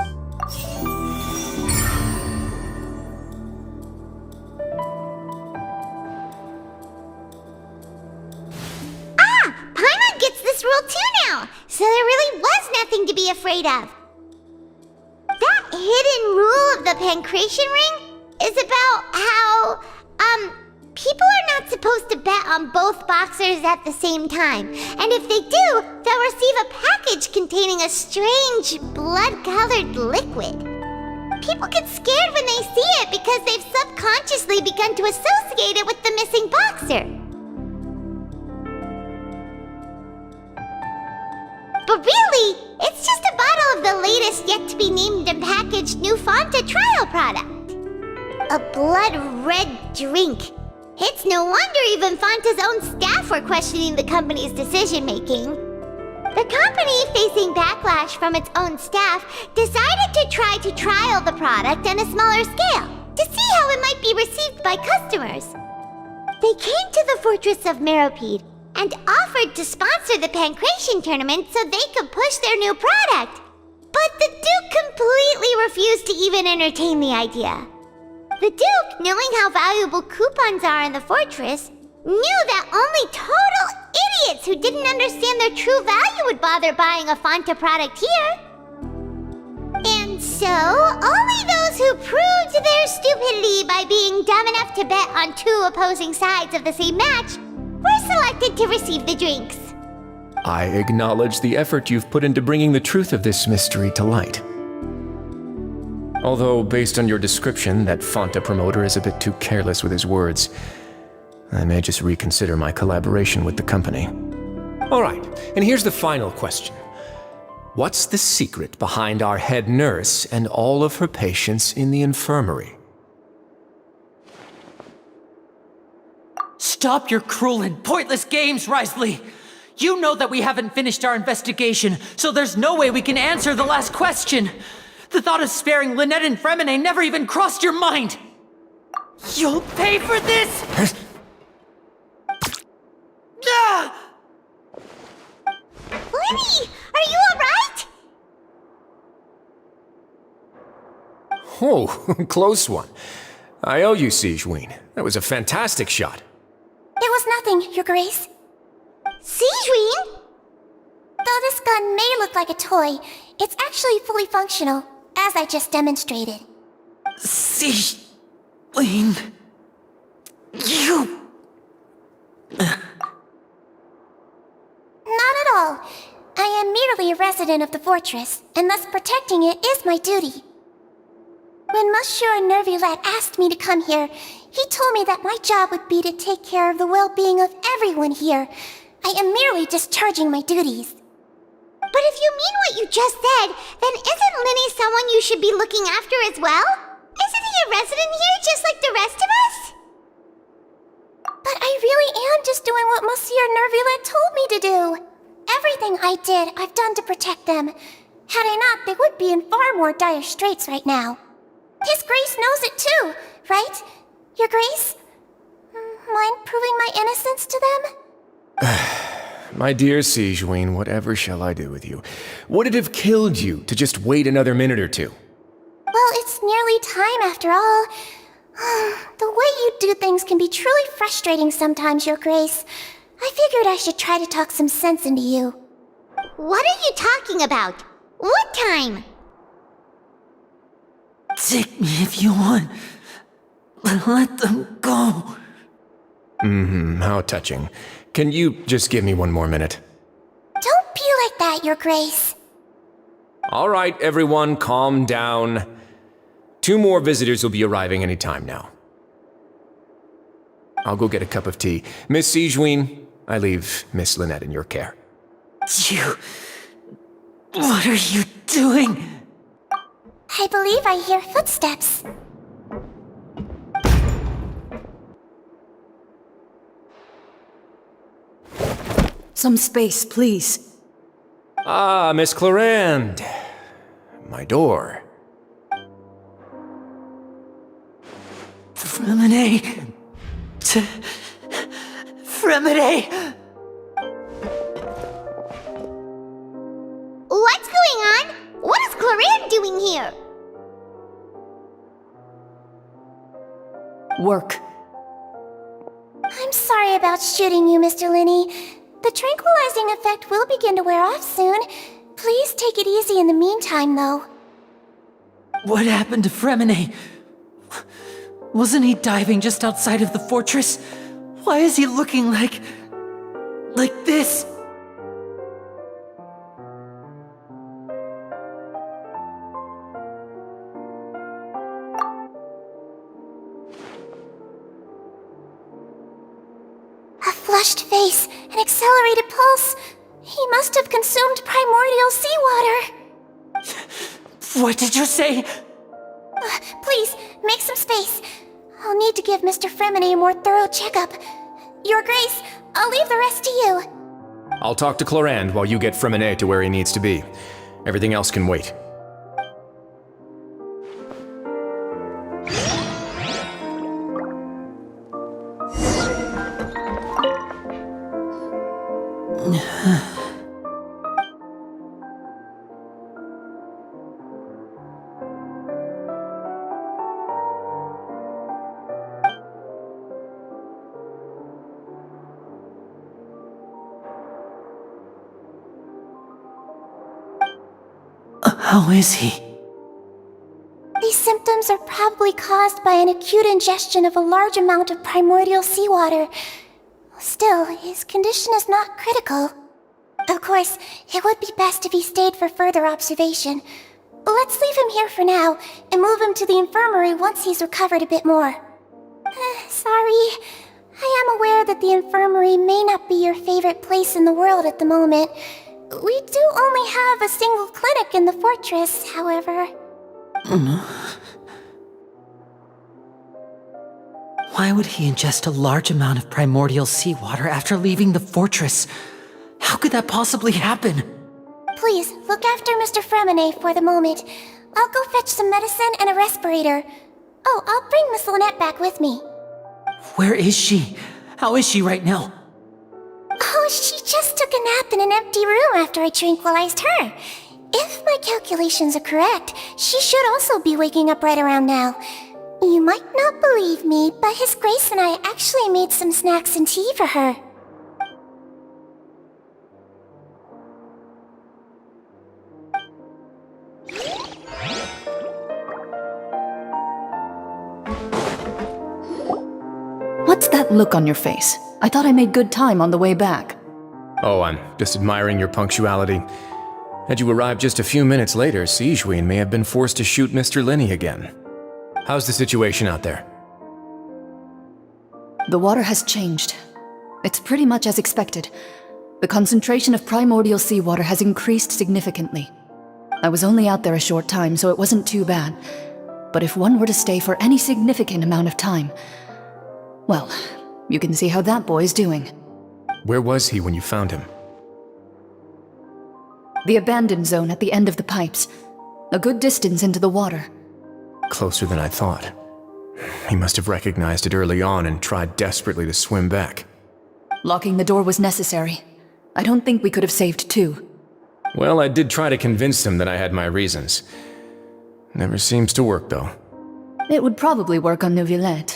Paimon gets this rule too now, so there really was nothing to be afraid of. That hidden rule of the pancration ring is about how, people are not supposed to bet on both boxers at the same time. And if they do, they'll receive a package containing a strange, blood-colored liquid. People get scared when they see it because they've subconsciously begun to associate it with the missing boxer. But really, it's just a bottle of the latest yet-to-be-named and packaged new Fanta trial product. A blood-red drink. It's no wonder even Fanta's own staff were questioning the company's decision-making. The company, facing backlash from its own staff, decided to try to trial the product on a smaller scale to see how it might be received by customers. They came to the fortress of Meropide and offered to sponsor the Pancration tournament so they could push their new product. But the Duke completely refused to even entertain the idea. The Duke, knowing how valuable coupons are in the fortress, knew that only total idiots who didn't understand their true value would bother buying a Fanta product here. And so, only those who proved their stupidity by being dumb enough to bet on two opposing sides of the same match were selected to receive the drinks. I acknowledge the effort you've put into bringing the truth of this mystery to light. Although, based on your description, that Fanta promoter is a bit too careless with his words, I may just reconsider my collaboration with the company. All right, and here's the final question. What's the secret behind our head nurse and all of her patients in the infirmary? Stop your cruel and pointless games, Risley! You know that we haven't finished our investigation, so there's no way we can answer the last question! The thought of sparing Lynette and Fremine never even crossed your mind! You'll pay for this! Lenny, are you alright? Oh, close one. I owe you, Sijuin. That was a fantastic shot. It was nothing, Your Grace. Sijuin? Though this gun may look like a toy, it's actually fully functional, as I just demonstrated. Sijuin... You... Not at all. I am merely a resident of the fortress, and thus protecting it is my duty. When Monsieur Nervulette asked me to come here, he told me that my job would be to take care of the well-being of everyone here. I am merely discharging my duties. But if you mean what you just said, then isn't Linny someone you should be looking after as well? Isn't he a resident here just like the rest of us? But I really am just doing what Monsieur Nervulette told me to do. Everything I did, I've done to protect them. Had I not, they would be in far more dire straits right now. His Grace knows it too, right? Your Grace? Mind proving my innocence to them? My dear Sijuin, whatever shall I do with you? Would it have killed you to just wait another minute or two? Well, it's nearly time after all. The way you do things can be truly frustrating sometimes, Your Grace. I figured I should try to talk some sense into you. What are you talking about? What time? Take me if you want. Let them go. How touching. Can you just give me one more minute? Don't be like that, Your Grace. All right, everyone, calm down. 2 more visitors will be arriving any time now. I'll go get a cup of tea. Miss Sijuin, I leave Miss Lynette in your care. You... What are you doing? I believe I hear footsteps. Some space, please. Ah, Miss Clarand. My door. Fremine! Fremine! What's going on? What is Clarin doing here? Work. I'm sorry about shooting you, Mr. Linney. The tranquilizing effect will begin to wear off soon. Please take it easy in the meantime, though. What happened to Fremine? Wasn't he diving just outside of the fortress? Why is he looking like this? A flushed face, an accelerated pulse. He must have consumed primordial seawater. What did you say? Please, make some space. I'll need to give Mr. Fremine a more thorough checkup. Your Grace, I'll leave the rest to you. I'll talk to Clarand while you get Fremine to where he needs to be. Everything else can wait. How is he? These symptoms are probably caused by an acute ingestion of a large amount of primordial seawater. Still, his condition is not critical. Of course, it would be best if he stayed for further observation. Let's leave him here for now, and move him to the infirmary once he's recovered a bit more. Sorry. I am aware that the infirmary may not be your favorite place in the world at the moment. We do only have a single clinic in the fortress, however. Why would he ingest a large amount of primordial seawater after leaving the fortress? How could that possibly happen? Please, look after Mr. Fremine for the moment. I'll go fetch some medicine and a respirator. Oh, I'll bring Miss Lynette back with me. Where is she? How is she right now? Oh, she just took a nap in an empty room after I tranquilized her. If my calculations are correct, she should also be waking up right around now. You might not believe me, but His Grace and I actually made some snacks and tea for her. What's that look on your face? I thought I made good time on the way back. Oh, I'm just admiring your punctuality. Had you arrived just a few minutes later, Sijween may have been forced to shoot Mr. Linney again. How's the situation out there? The water has changed. It's pretty much as expected. The concentration of primordial seawater has increased significantly. I was only out there a short time, so it wasn't too bad. But if one were to stay for any significant amount of time, well, you can see how that boy's doing. Where was he when you found him? The abandoned zone at the end of the pipes. A good distance into the water. Closer than I thought. He must have recognized it early on and tried desperately to swim back. Locking the door was necessary. I don't think we could have saved two. Well, I did try to convince him that I had my reasons. Never seems to work, though. It would probably work on Neuvillette.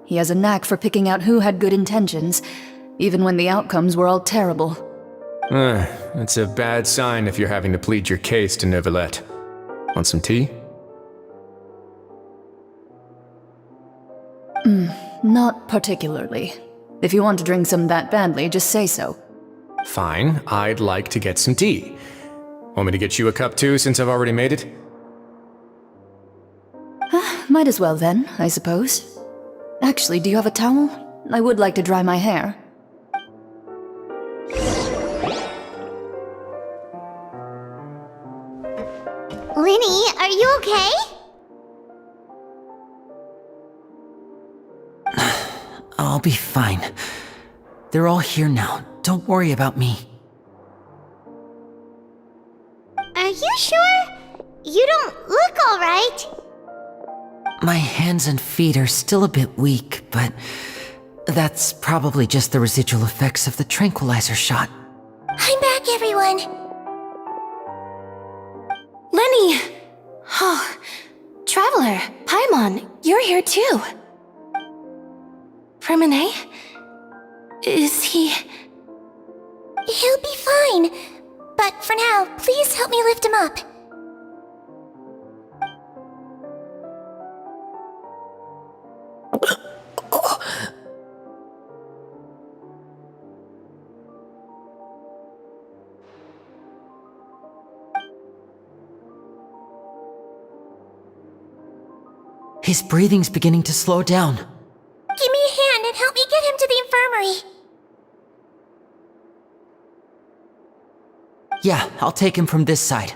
He has a knack for picking out who had good intentions, even when the outcomes were all terrible. It's a bad sign if you're having to plead your case to Neuvillette. Want some tea? Not particularly. If you want to drink some that badly, just say so. Fine, I'd like to get some tea. Want me to get you a cup too, since I've already made it? Might as well then, I suppose. Actually, do you have a towel? I would like to dry my hair. Linny, are you okay? I'll be fine. They're all here now. Don't worry about me. Are you sure? You don't look alright. My hands and feet are still a bit weak, but that's probably just the residual effects of the tranquilizer shot. I'm back, everyone. Lenny! Oh, Traveler, Paimon, you're here too. Freminet? Is he... He'll be fine. But for now, please help me lift him up. His breathing's beginning to slow down. Give me a hand and help me get him to the infirmary. Yeah, I'll take him from this side.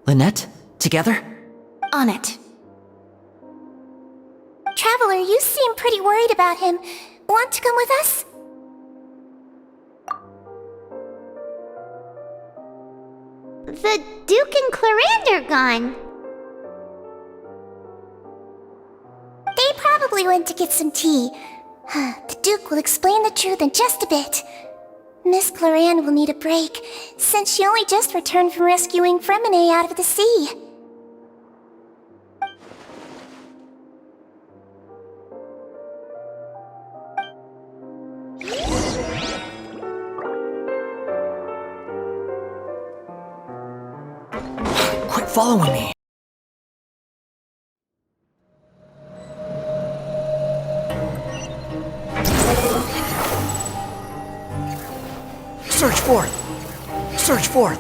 Lynette, together? On it. Traveler, you seem pretty worried about him. Want to come with us? The Duke and Clarande are gone. They probably went to get some tea. The Duke will explain the truth in just a bit. Miss Clarande will need a break, since she only just returned from rescuing Freminet out of the sea. Quit following me. Search forth! Search forth!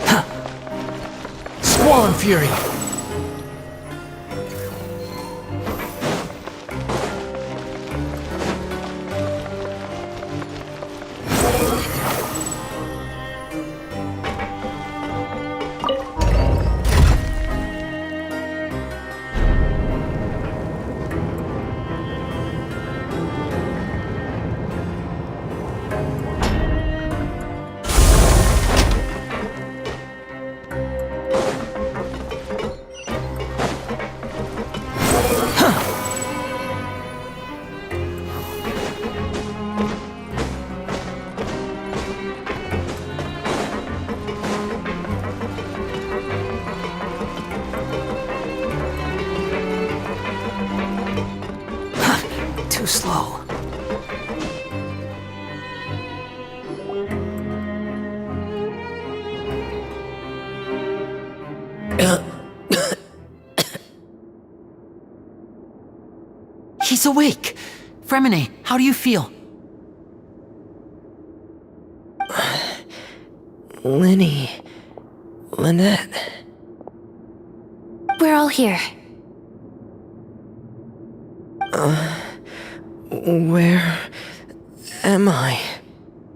Huh. Squall and Fury! Too slow. He's awake! Freminet, how do you feel? Linny. Lynette. We're all here. Where am I?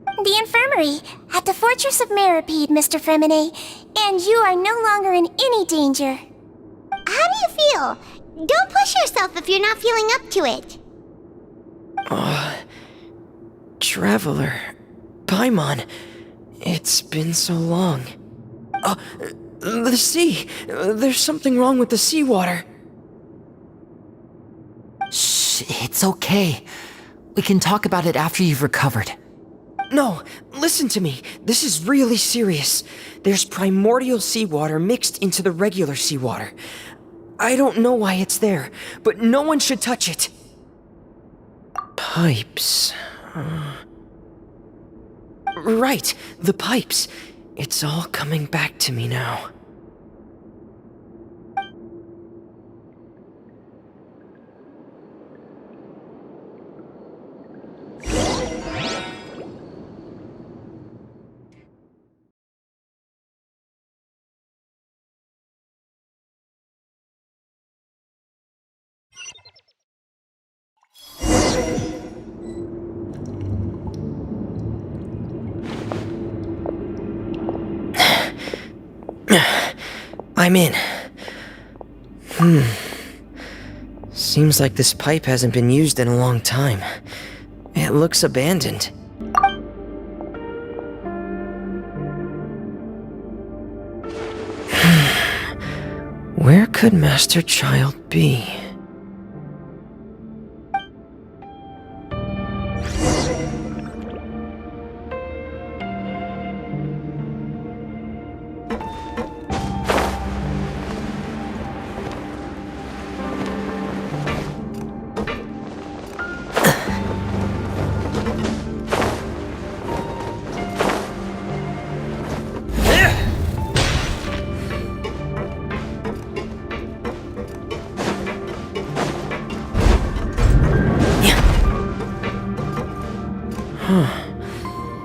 The infirmary, at the Fortress of Meripede, Mr. Freminet, and you are no longer in any danger. How do you feel? Don't push yourself if you're not feeling up to it. Traveler. Paimon. It's been so long. The sea! There's something wrong with the seawater. Shh, it's okay. We can talk about it after you've recovered. No, listen to me. This is really serious. There's primordial seawater mixed into the regular seawater. I don't know why it's there, but no one should touch it. Pipes. Right, the pipes. It's all coming back to me now. I'm in. Seems like this pipe hasn't been used in a long time. It looks abandoned. Where could Master Child be?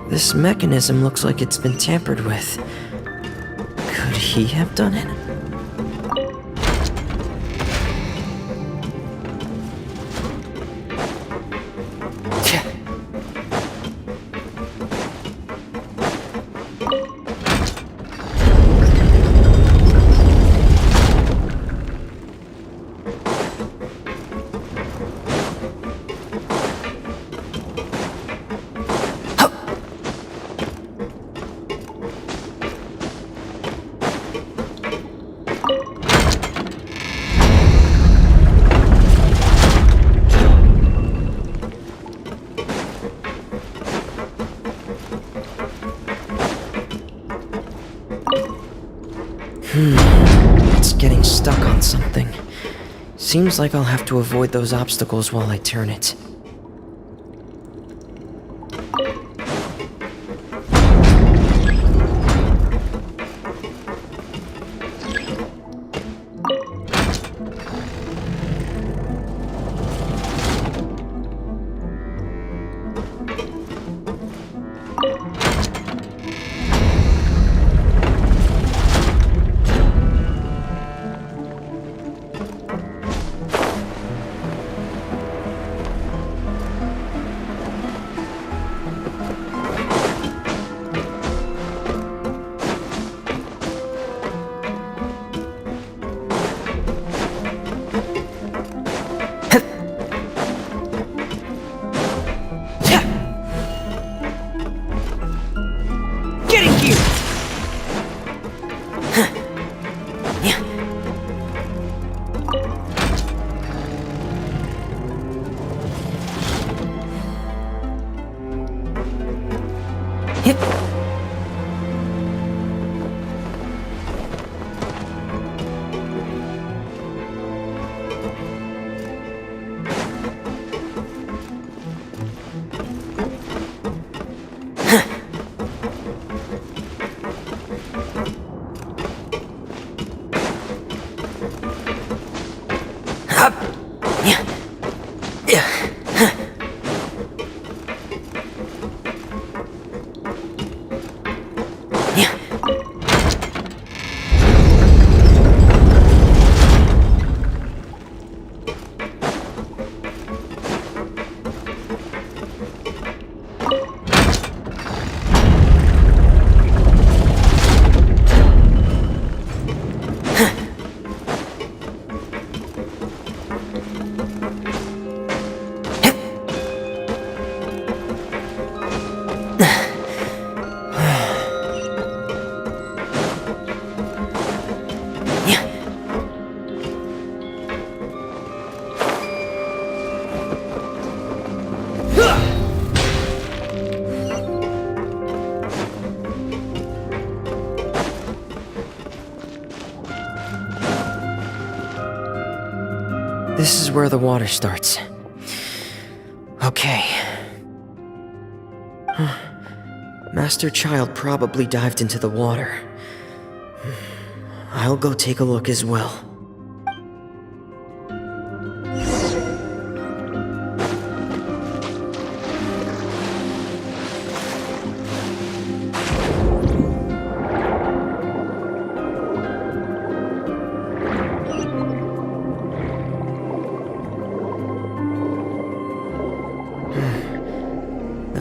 This mechanism looks like it's been tampered with. Could he have done it? It's getting stuck on something. Seems like I'll have to avoid those obstacles while I turn it. This is where the water starts. Okay. Master Child probably dived into the water. I'll go take a look as well.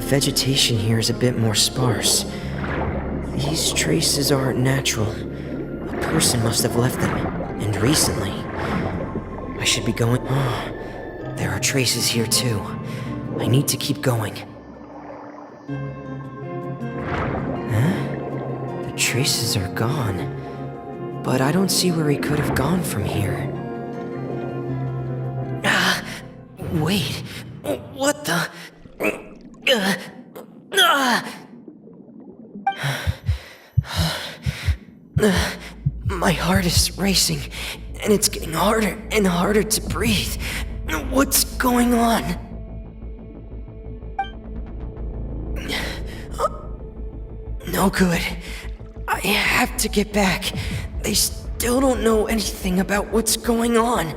vegetation here is a bit more sparse. These traces aren't natural. A person must have left them, and recently. I should be going... Oh, there are traces here too. I need to keep going. Huh? The traces are gone. But I don't see where he could have gone from here. Wait. What the... My heart is racing, and it's getting harder and harder to breathe. What's going on? No good. I have to get back. They still don't know anything about what's going on.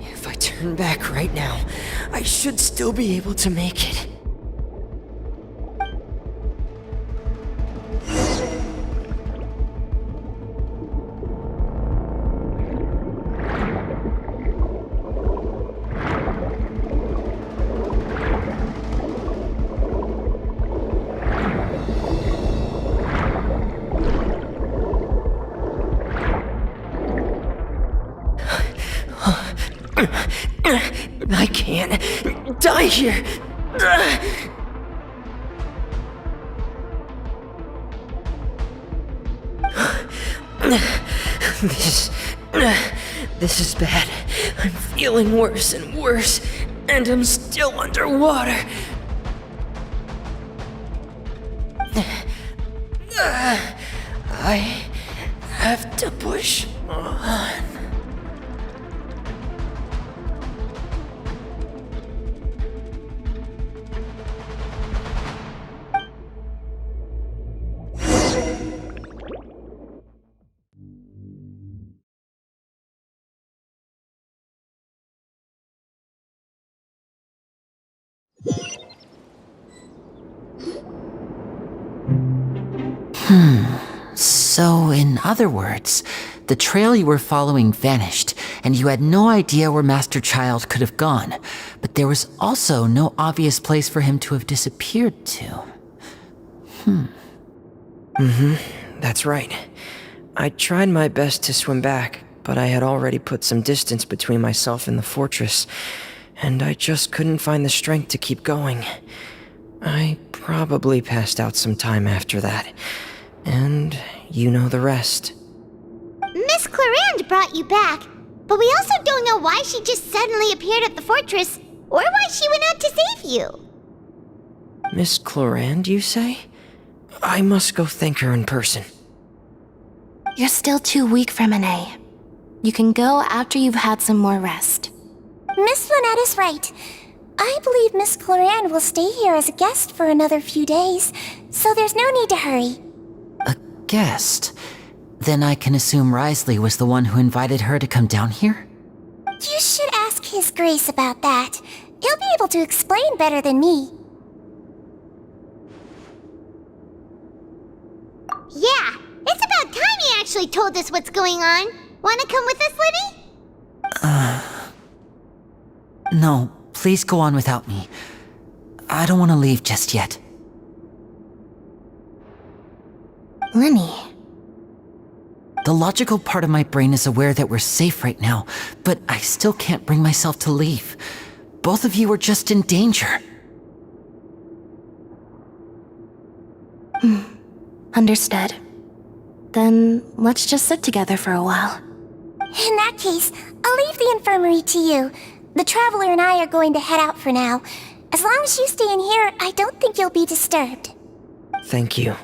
If I turn back right now, I should still be able to make it. I can't die here. This is bad. I'm feeling worse and worse, and I'm still underwater. I have to push on. So, in other words, the trail you were following vanished, and you had no idea where Master Child could have gone, but there was also no obvious place for him to have disappeared to. That's right. I tried my best to swim back, but I had already put some distance between myself and the fortress, and I just couldn't find the strength to keep going. I probably passed out some time after that, and you know the rest. Miss Clarande brought you back, but we also don't know why she just suddenly appeared at the fortress, or why she went out to save you. Miss Clarande, you say? I must go thank her in person. You're still too weak for Monet. You can go after you've had some more rest. Miss Lynette is right. I believe Miss Clarande will stay here as a guest for another few days, so there's no need to hurry. A guest? Then I can assume Risley was the one who invited her to come down here? You should ask His Grace about that. He'll be able to explain better than me. Yeah, it's about time he actually told us what's going on. Wanna come with us, Lenny? No, please go on without me. I don't want to leave just yet. Lenny. The logical part of my brain is aware that we're safe right now, but I still can't bring myself to leave. Both of you are just in danger. Understood. Then let's just sit together for a while. In that case, I'll leave the infirmary to you. The Traveler and I are going to head out for now. As long as you stay in here, I don't think you'll be disturbed. Thank you.